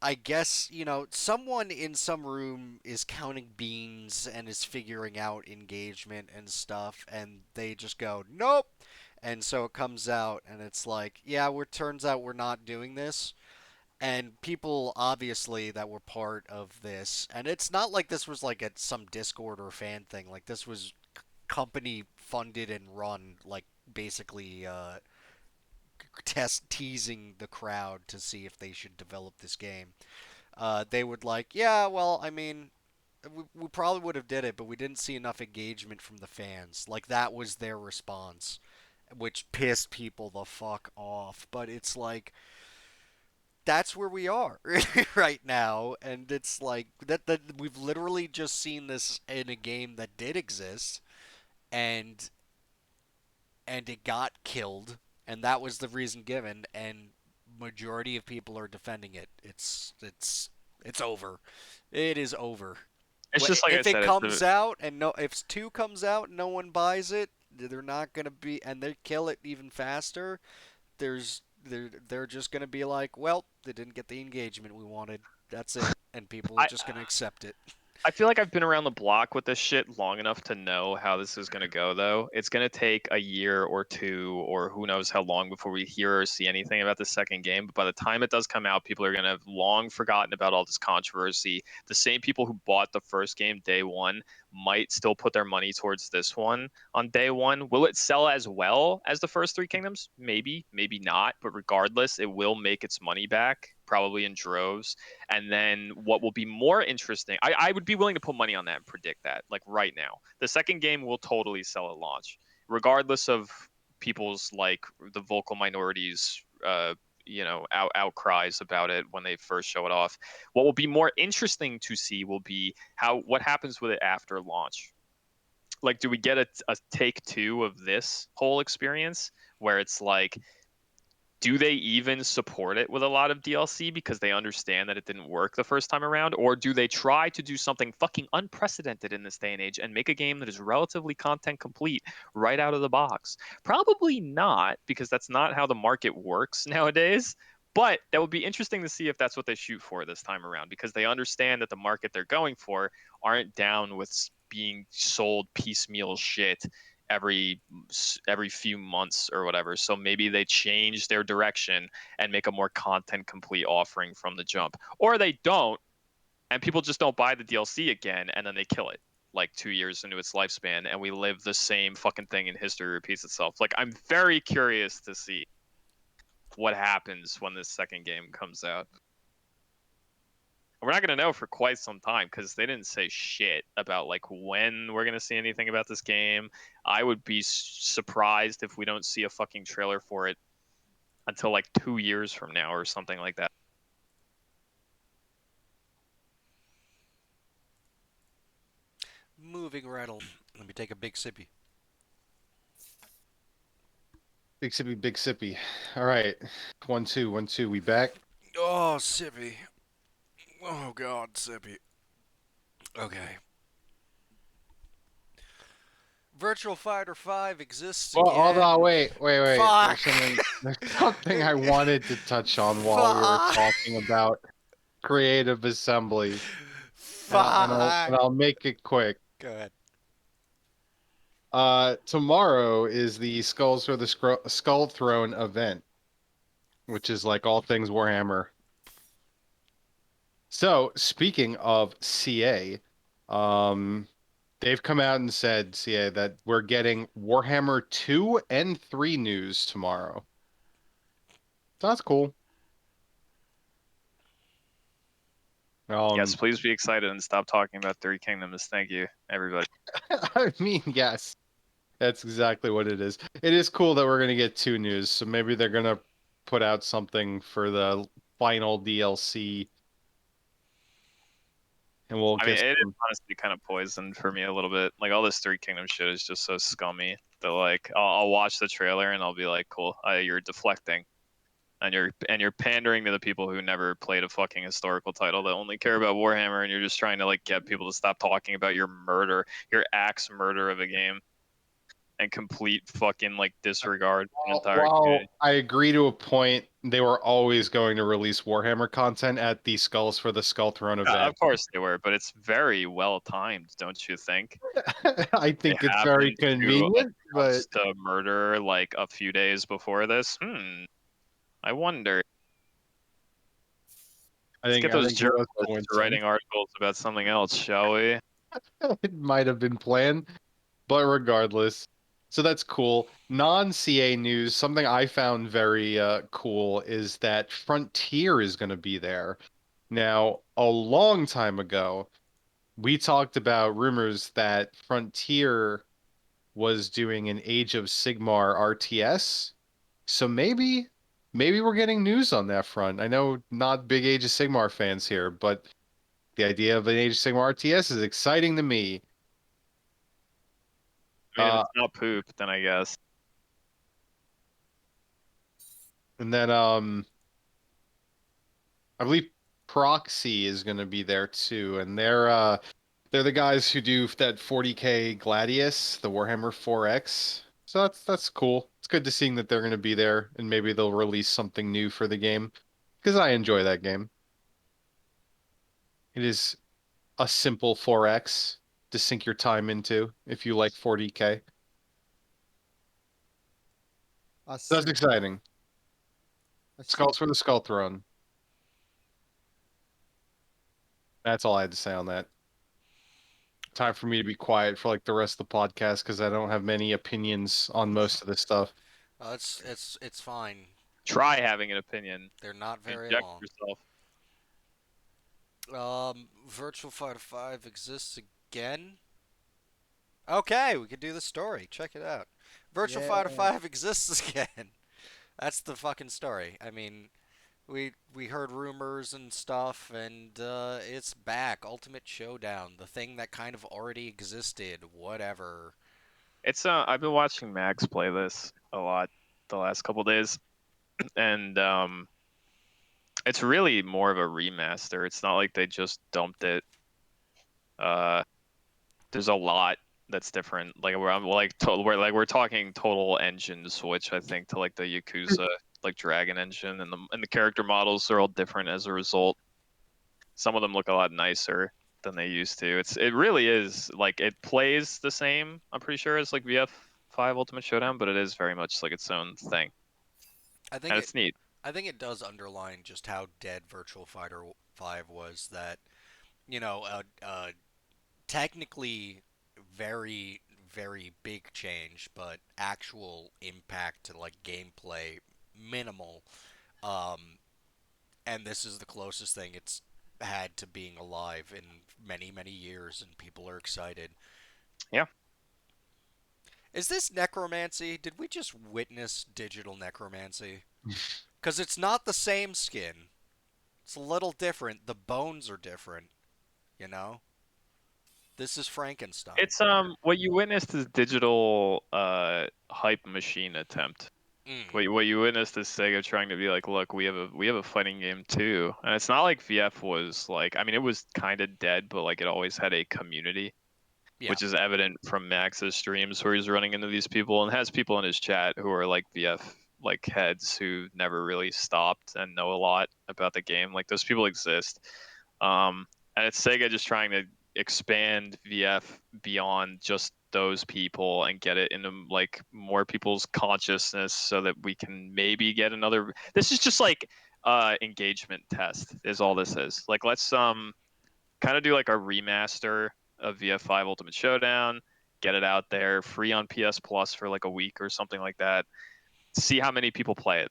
I guess, someone in some room is counting beans and is figuring out engagement and stuff, and they just go, nope. And so it comes out, and it's like, yeah, turns out we're not doing this. And people, obviously, that were part of this, and it's not like this was like at some Discord or fan thing. Like, this was company funded and run, like, basically, teasing the crowd to see if they should develop this game. They would like, yeah, well, I mean, we probably would have did it, but we didn't see enough engagement from the fans. Like that was their response, which pissed people the fuck off. But it's like that's where we are right now, and it's like that we've literally just seen this in a game that did exist, and it got killed, and that was the reason given, and majority of people are defending it. It's over. It is over. It's just like I If it said, it's comes the out and no, if 2 comes out, and no one buys it. They're not gonna be, and they kill it even faster. They're just gonna be like, well, they didn't get the engagement we wanted. That's it, and people are I just gonna accept it. I feel like I've been around the block with this shit long enough to know how this is going to go, though. It's going to take a year or two, or who knows how long before we hear or see anything about the second game. But by the time it does come out, people are going to have long forgotten about all this controversy. The same people who bought the first game day one might still put their money towards this one on day one. Will it sell as well as the first Three Kingdoms? Maybe, maybe not. But regardless, it will make its money back, probably in droves. And then what will be more interesting, I would be willing to put money on that and predict that, like right now. The second game will totally sell at launch, regardless of people's like the vocal minorities outcries about it when they first show it off. What will be more interesting to see will be what happens with it after launch. Like, do we get a take two of this whole experience where it's like, do they even support it with a lot of DLC because they understand that it didn't work the first time around? Or do they try to do something fucking unprecedented in this day and age and make a game that is relatively content complete right out of the box? Probably not, because that's not how the market works nowadays. But that would be interesting to see if that's what they shoot for this time around, because they understand that the market they're going for aren't down with being sold piecemeal shit every every few months or whatever. So maybe they change their direction and make a more content complete offering from the jump, or they don't, and people just don't buy the DLC again, and then they kill it. like 2 years into its lifespan, and we live the same fucking thing and history repeats itself. Like, I'm very curious to see what happens when this second game comes out. We're not going to know for quite some time because they didn't say shit about like when we're going to see anything about this game. I would be surprised if we don't see a fucking trailer for it until like 2 years from now or something like that. Moving right along. Let me take a big sippy. Big sippy, big sippy. All right, 1-2, 1-2. We back. Oh, sippy. Oh God, sippy. Okay. Virtual Fighter 5 exists Well, hold on, again. wait. Fuck. There's something I wanted to touch on while we were Fuck. talking about creative assembly, and Fuck. I'll make it quick. Go ahead. Tomorrow is the Skulls for the Skull Throne event, which is like all things Warhammer. So, speaking of CA, um, they've come out and said, CA, that we're getting Warhammer 2 and 3 news tomorrow. So that's cool. Yes, please be excited and stop talking about Three Kingdoms. Thank you, everybody. I mean, yes, that's exactly what it is. It is cool that we're going to get 2 news, so maybe they're going to put out something for the final DLC, and we'll I mean, get it is some. honestly kind of poisoned for me a little bit. Like all this Three Kingdoms shit is just so scummy that like I'll watch the trailer and I'll be like, cool, you're deflecting. And you're pandering to the people who never played a fucking historical title that only care about Warhammer, and you're just trying to like get people to stop talking about your murder, your axe murder of a game, and complete fucking like disregard for the entire While community. I agree to a point, they were always going to release Warhammer content at the Skulls for the Skull Throne Yeah, event. of course they were, but it's very well timed, don't you think? I They think it's very happened to convenient, but announce the murder like a few days before this. I wonder. Let's get I those think it was journalists coincidence. writing articles about something else, shall we? It might have been planned, but regardless. So that's cool. Non-CA news, something I found very cool is that Frontier is going to be there. Now, a long time ago, we talked about rumors that Frontier was doing an Age of Sigmar RTS. So maybe we're getting news on that front. I know not big Age of Sigmar fans here, but the idea of an Age of Sigmar RTS is exciting to me. I mean, if Uh, it's not poop, then I guess. and then I believe Proxy is going to be there too, and they're the guys who do that 40K Gladius, the Warhammer 4X. So that's cool. It's good to seeing that they're going to be there, and maybe they'll release something new for the game because I enjoy that game. It is a simple 4X to sink your time into if you like 40K. A That's simple, exciting. a Skulls for simple. the Skull Throne. That's all I had to say on that. Time for me to be quiet for like the rest of the podcast because I don't have many opinions on most of this stuff. It's fine. Try having an opinion. They're not very Inject long. yourself. Virtual Fighter 5 exists again. Okay, we could do the story. Check it out. Virtual Fighter Yeah. 5 exists again. That's the fucking story. I mean, we heard rumors and stuff, and it's back. Ultimate Showdown, the thing that kind of already existed. Whatever. It's I've been watching Max play this a lot the last couple days, and it's really more of a remaster. It's not like they just dumped it. Uh, there's a lot that's different. Like we're talking total engine switch, I think, to like the Yakuza like Dragon engine, and the character models are all different as a result. Some of them look a lot nicer than they used to. It really is like it plays the same. I'm pretty sure as like VF5 Ultimate Showdown, but it is very much like its own thing, I think and it it's neat. I think it does underline just how dead Virtual Fighter 5 was. That you know, technically very very big change, but actual impact to like gameplay minimal. Um, and this is the closest thing it's had to being alive in many many years, and people are excited. Yeah. Is this necromancy? Did we just witness digital necromancy? Because it's not the same skin. It's a little different. The bones are different. You know, this is Frankenstein. It's what you witnessed is digital hype machine attempt. Mm, What you witnessed is Sega trying to be like, look, we have a fighting game too. And it's not like VF was like, I mean, it was kind of dead, but like it always had a community, yeah. which is evident from Max's streams where he's running into these people and has people in his chat who are like VF like heads who never really stopped and know a lot about the game. Like those people exist. And it's Sega just trying to expand VF beyond just those people and get it into like more people's consciousness so that we can maybe get another. This is just like engagement test is all this is. Like let's kind of do like a remaster of VF5 Ultimate Showdown, get it out there free on PS Plus for like a week or something like that. See how many people play it.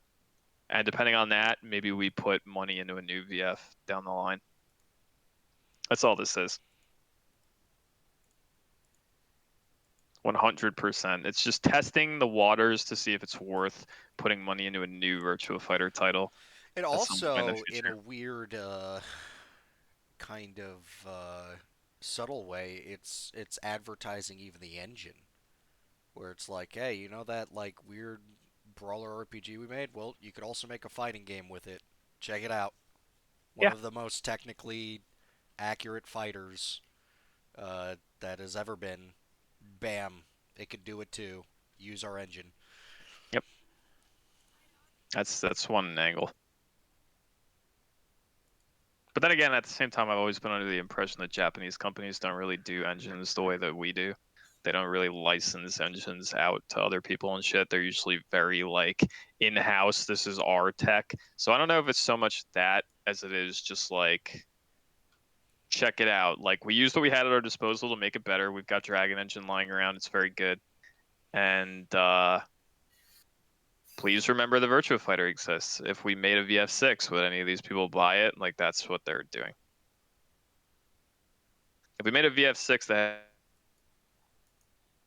And depending on that, maybe we put money into a new VF down the line. That's all this is. 100%. It's just testing the waters to see if it's worth putting money into a new Virtua Fighter title And at some point in the also, in a future. weird kind of subtle way, it's advertising even the engine, where it's like, hey, you know that like weird brawler RPG we made? Well, you could also make a fighting game with it. Check it out. One Yeah. of the most technically accurate fighters that has ever been. Bam, it could do it too. Use our engine. Yep. That's one angle. But then again, at the same time, I've always been under the impression that Japanese companies don't really do engines the way that we do. They don't really license engines out to other people and shit. They're usually very like in-house. This is our tech. So I don't know if it's so much that as it is just like check it out. Like we used what we had at our disposal to make it better. We've got Dragon Engine lying around. It's very good. And please remember the Virtua Fighter exists. If we made a VF6, would any of these people buy it? Like that's what they're doing. If we made a VF6 that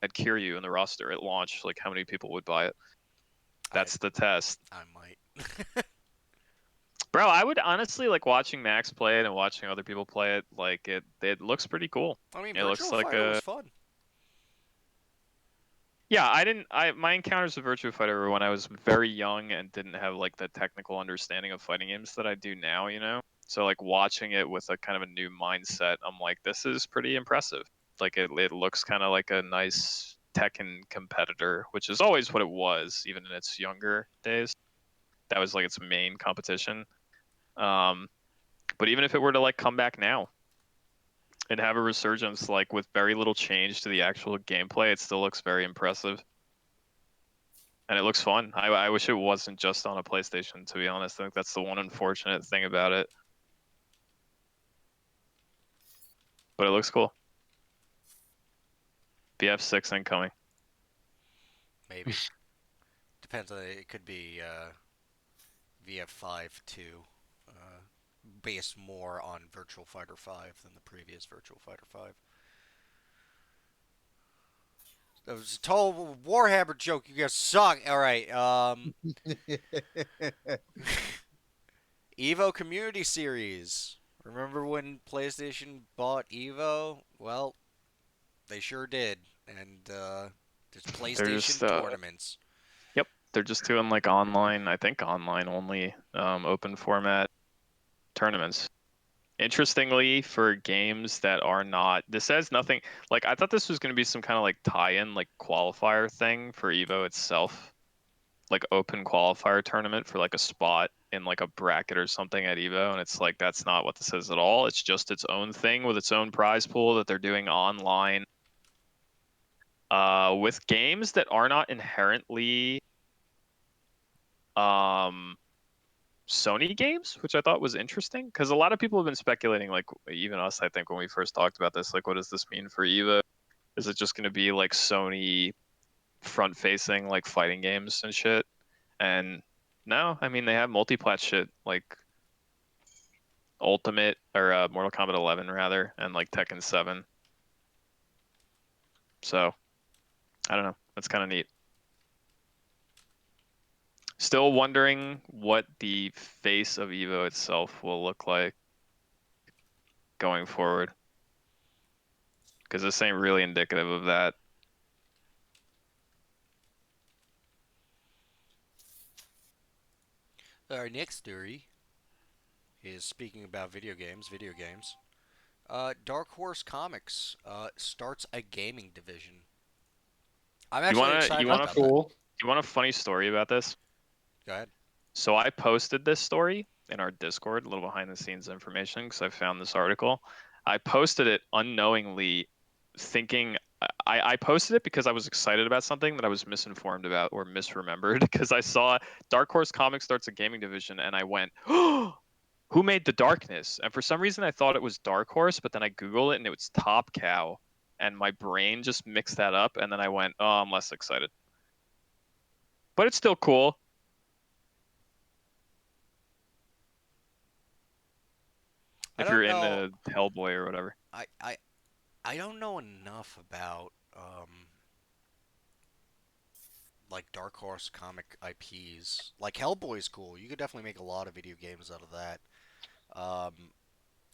had Kiryu in the roster at launch, like how many people would buy it? I That's the test. I might. Bro, I would honestly like watching Max play it and watching other people play it. Like it looks pretty cool. I mean, It looks Virtual like Fighter was a fun. yeah. I my encounters with Virtua Fighter were when I was very young and didn't have like the technical understanding of fighting games that I do now. You know, so like watching it with a kind of a new mindset, I'm like, this is pretty impressive. Like it looks kind of like a nice Tekken competitor, which is always what it was, even in its younger days. That was like its main competition. Um, but even if it were to like come back now and have a resurgence, like with very little change to the actual gameplay, it still looks very impressive and it looks fun. I wish it wasn't just on a PlayStation, to be honest. I think that's the one unfortunate thing about it, but it looks cool. BF6 incoming. Maybe depends on it. Could be VF5 too. Based more on Virtual Fighter 5 than the previous Virtual Fighter 5. That was a total Warhammer joke. You guys suck. All right. Evo Community Series. Remember when PlayStation bought Evo? Well, they sure did. And there's They're just PlayStation tournaments. yep, they're just doing like online, I think online only open format tournaments. Interestingly, for games that are not, this says nothing. Like I thought this was going to be some kind of like tie-in, like qualifier thing for Evo itself, like open qualifier tournament for like a spot in like a bracket or something at Evo, and it's like that's not what this is at all. It's just its own thing with its own prize pool that they're doing online, with games that are not inherently um Sony games, which I thought was interesting because a lot of people have been speculating, like even us, I think, when we first talked about this, like, what does this mean for Eva? Is it just going to be like Sony front-facing, like fighting games and shit? And no, I mean they have multi-plat shit like Ultimate or Mortal Kombat 11 rather, and like Tekken 7. So I don't know. That's kind of neat. Still wondering what the face of Evo itself will look like going forward, because this ain't really indicative of that. Our next story is speaking about video games. Video games. Dark Horse Comics starts a gaming division. I'm You actually wanna you excited wanna That's about that. cool. you want a funny story about this? Go ahead. So I posted this story in our Discord, a little behind the scenes information, because I found this article. I posted it unknowingly, thinking I posted it because I was excited about something that I was misinformed about or misremembered because I saw Dark Horse Comics starts a gaming division and I went, oh, who made the Darkness? And for some reason I thought it was Dark Horse, but then I Googled it and it was Top Cow. And my brain just mixed that up and then I went, oh, I'm less excited. But it's still cool. I If don't you're know. into Hellboy or whatever. I I I don't know enough about like Dark Horse comic IPs. Like Hellboy's cool. You could definitely make a lot of video games out of that. Um,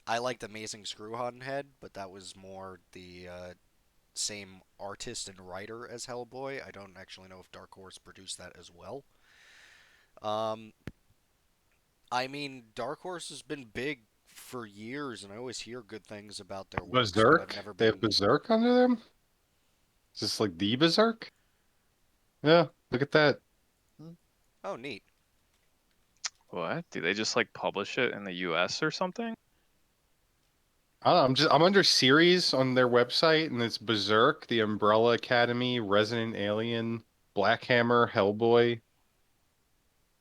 I liked Amazing Screw Head, but that was more the same artist and writer as Hellboy. I don't actually know if Dark Horse produced that as well. Um, I mean, Dark Horse has been big for years, and I always hear good things about their works, but I've Berserk? never They have been. Berserk under them? Is this like the Berserk? Yeah, look at that. Hmm. Oh, neat. What? Do they just like publish it in the US or something? I don't know, I'm under series on their website and it's Berserk, The Umbrella Academy, Resident Alien, Black Hammer, Hellboy.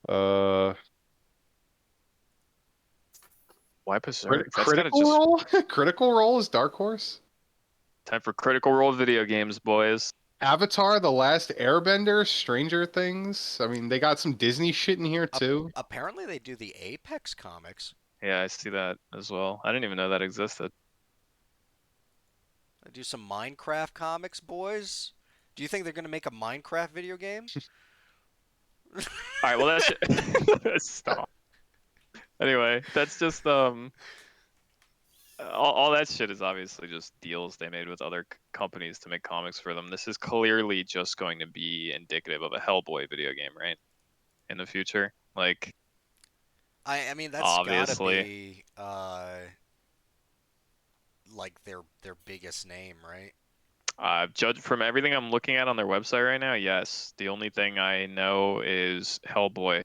Uh Why Berserk? That's gotta Critical just Role? Critical Role is Dark Horse. time for Critical Role video games, boys. Avatar, The Last Airbender, Stranger Things. I mean, they got some Disney shit in here too. Apparently, they do the Apex comics. Yeah, I see that as well. I didn't even know that existed. They do some Minecraft comics, boys. Do you think they're gonna make a Minecraft video game? All right, well that's stop. Anyway, that's just all that shit is obviously just deals they made with other companies to make comics for them. This is clearly just going to be indicative of a Hellboy video game, right? In the future. Like I mean that's gotta obviously. be like their biggest name, right? Judge from everything I'm looking at on their website right now, yes. The only thing I know is Hellboy.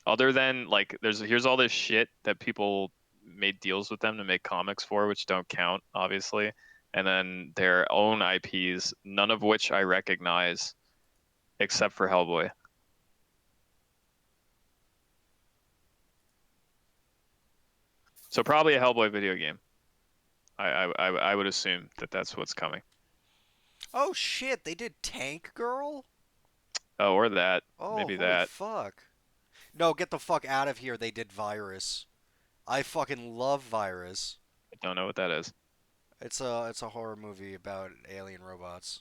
Other than like here's all this shit that people made deals with them to make comics for, which don't count, obviously. And then their own IPs, none of which I recognize except for Hellboy. So probably a Hellboy video game. I would assume that that's what's coming. Oh shit, they did Tank Girl? Oh, or that. Oh, Maybe holy that. fuck. No, get the fuck out of here. They did Virus. I fucking love Virus. I don't know what that is. It's a horror movie about alien robots.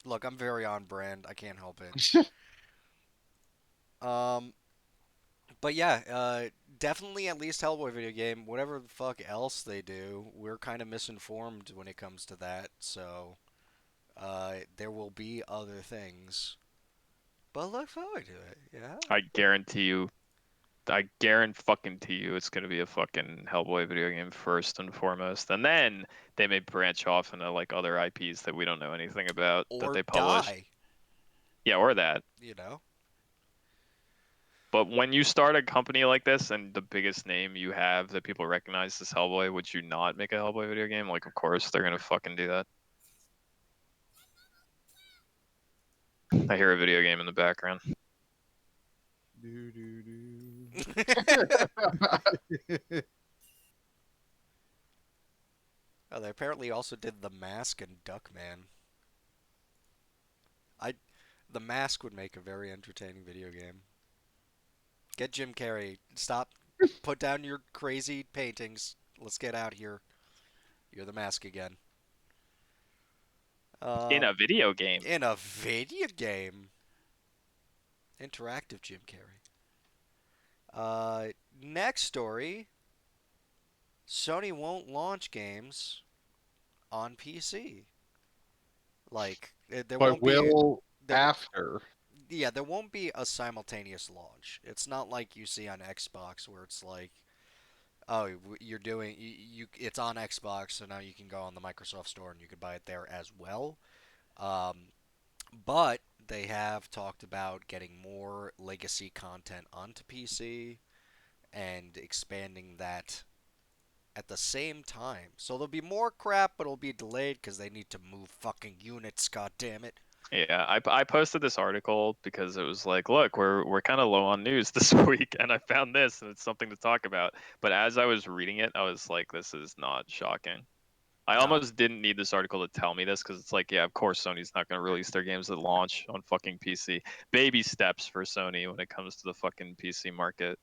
Look, I'm very on brand. I can't help it. Um, but yeah, definitely at least Hellboy video game. Whatever the fuck else they do, we're kind of misinformed when it comes to that. So, there will be other things. But look forward to it. Yeah. I guarantee you I guarantee fucking to you it's gonna be a fucking Hellboy video game first and foremost, and then they may branch off into like other IPs that we don't know anything about that Or they publish. die. Yeah, or that. You know. But when you start a company like this and the biggest name you have that people recognize is Hellboy, would you not make a Hellboy video game? Like, of course they're gonna fucking do that. I hear a video game in the background. Do, do, do. Oh, they apparently also did The Mask and Duckman. I, The Mask would make a very entertaining video game. Get Jim Carrey. Stop. Put down your crazy paintings. Let's get out here. You're the Mask again. In Uh, a video game. in a video game. Interactive Jim Carrey. Next story. Sony won't launch games on PC. Like there But won't be will there. after. Yeah, there won't be a simultaneous launch. It's not like you see on Xbox where it's like, oh, you're doing it's on Xbox, so now you can go on the Microsoft Store and you can buy it there as well. Um, but they have talked about getting more legacy content onto PC and expanding that at the same time. So there'll be more crap, but it'll be delayed because they need to move fucking units. God damn it! Yeah, I posted this article because it was like, look, we're kind of low on news this week, and I found this, and it's something to talk about. But as I was reading it, I was like, this is not shocking. I No, almost didn't need this article to tell me this because it's like, yeah, of course Sony's not going to release their games at launch on fucking PC. Baby steps for Sony when it comes to the fucking PC market.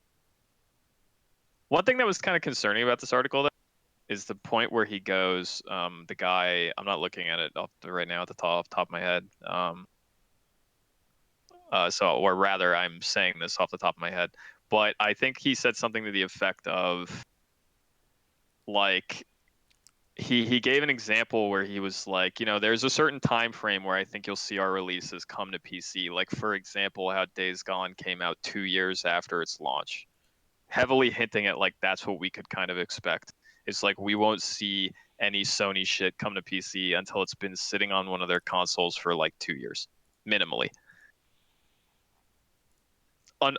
One thing that was kind of concerning about this article, though, is the point where he goes, the guy, I'm not looking at it right now at the top of my head. Or rather, I'm saying this off the top of my head, but I think he said something to the effect of, like, he gave an example where he was like, there's a certain time frame where I think you'll see our releases come to PC. Like, for example, how Days Gone came out 2 years after its launch, heavily hinting at like that's what we could kind of expect. It's like we won't see any Sony shit come to PC until it's been sitting on one of their consoles for like 2 years, minimally.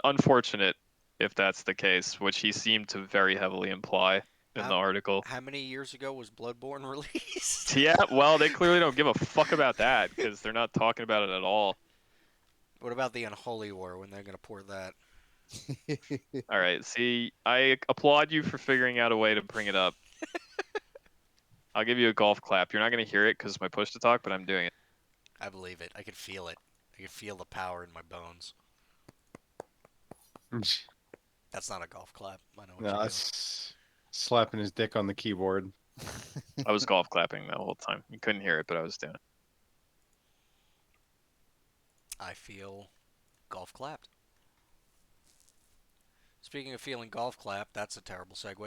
Unfortunate if that's the case, which he seemed to very heavily imply in how the article. how many years ago was Bloodborne released? Yeah, well, they clearly don't give a fuck about that because they're not talking about it at all. What about the Unholy War when they're gonna port that? All right, see, I applaud you for figuring out a way to bring it up. I'll give you a golf clap. You're not going to hear it because it's my push to talk, but I'm doing it. I believe it. I could feel it. I could feel the power in my bones. That's not a golf clap. I know what No, you're doing. that's slapping his dick on the keyboard. I was golf clapping the whole time. You couldn't hear it, but I was doing it. I feel golf clapped. Speaking of feeling golf clapped, that's a terrible segue.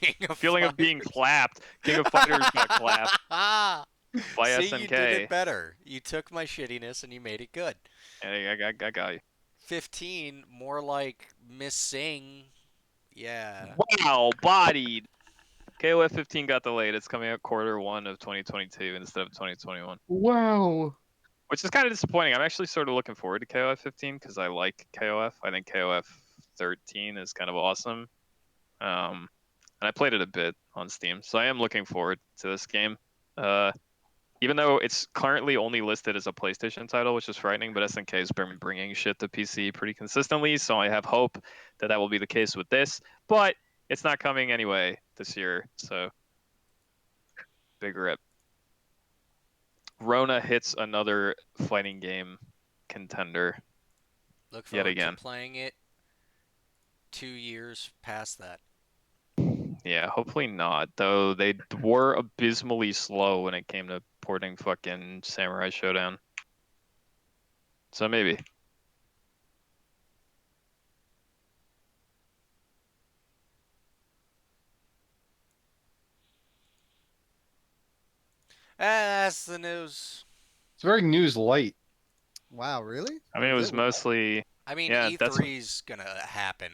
King of Feeling of being Fighters. Clapped. King of Fighters got clapped by See, you did SNK. it better. You took my shittiness and you made it good. Hey, I got you. 15, more like missing. Yeah. Wow, bodied. KOF 15 got delayed. It's coming out Q1 of 2022 instead of 2021. Wow. Which is kind of disappointing. I'm actually sort of looking forward to KOF 15 because I like KOF. I think KOF 13 is kind of awesome. And I played it a bit on Steam, so I am looking forward to this game. Even though it's currently only listed as a PlayStation title, which is frightening, but SNK has been bringing shit to PC pretty consistently, so I have hope that that will be the case with this. But it's not coming anyway this year, so big rip. Rona hits another fighting game contender Look yet forward to again. playing it 2 years past that. Yeah, hopefully not. Though they were abysmally slow when it came to porting fucking Samurai Showdown. So maybe. That's the news. It's very news light. Wow, really? I mean, it was mostly, I mean, yeah, that's E3's gonna happen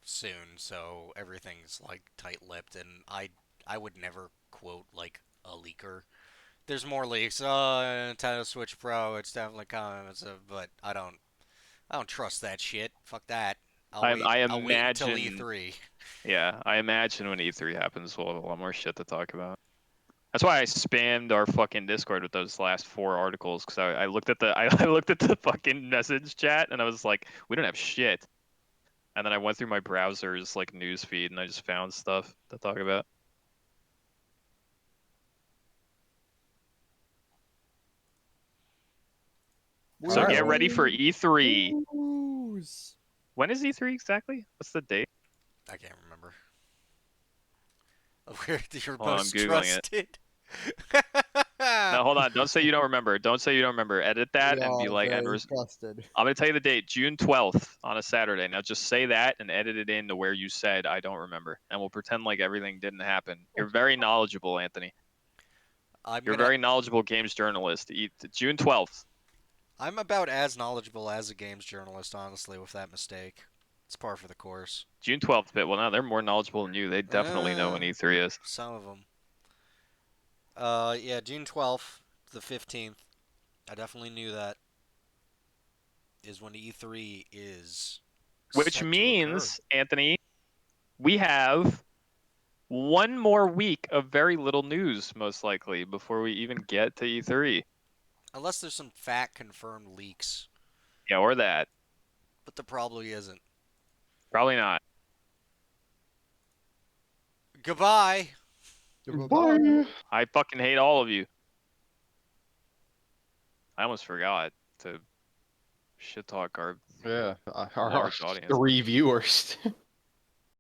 soon, so everything's like tight-lipped, and I would never quote like a leaker. There's more leaks. Oh, Nintendo Switch Pro, it's definitely coming, but I don't trust that shit. Fuck that. I'll wait. I I'll wait until imagine, E3. yeah, I imagine when E3 happens, we'll have a lot more shit to talk about. That's why I spammed our fucking Discord with those last 4 articles because I looked at the I looked at the fucking message chat and I was like, we don't have shit. And then I went through my browser's like news feed and I just found stuff to talk about. So Alright, get well. ready for E3. News. When is E3 exactly? What's the date? I can't remember. Where your Hold on, I'm most googling it. trusted? No, hold on. Don't say you don't remember. Don't say you don't remember. Edit that We and be are like, very trusted. I'm gonna tell you the date, June 12th on a Saturday. Now just say that and edit it into where you said I don't remember, and we'll pretend like everything didn't happen. You're very knowledgeable, Anthony. I'm You're a gonna. very knowledgeable games journalist. June 12th. I'm about as knowledgeable as a games journalist, honestly, with that mistake. It's par for the course. June 12th. But well, now they're more knowledgeable than you. They definitely know when E3 is. Some of them. Yeah, June 12th, the 15th. I definitely knew that is when E3 is Which set to occur. means, Anthony, we have one more week of very little news, most likely, before we even get to E3. Unless there's some fact confirmed leaks, Yeah, or that. but there probably isn't. Probably not. Goodbye. Bye. I fucking hate all of you. I almost forgot to shit talk our Yeah, our large audience. 3 viewers.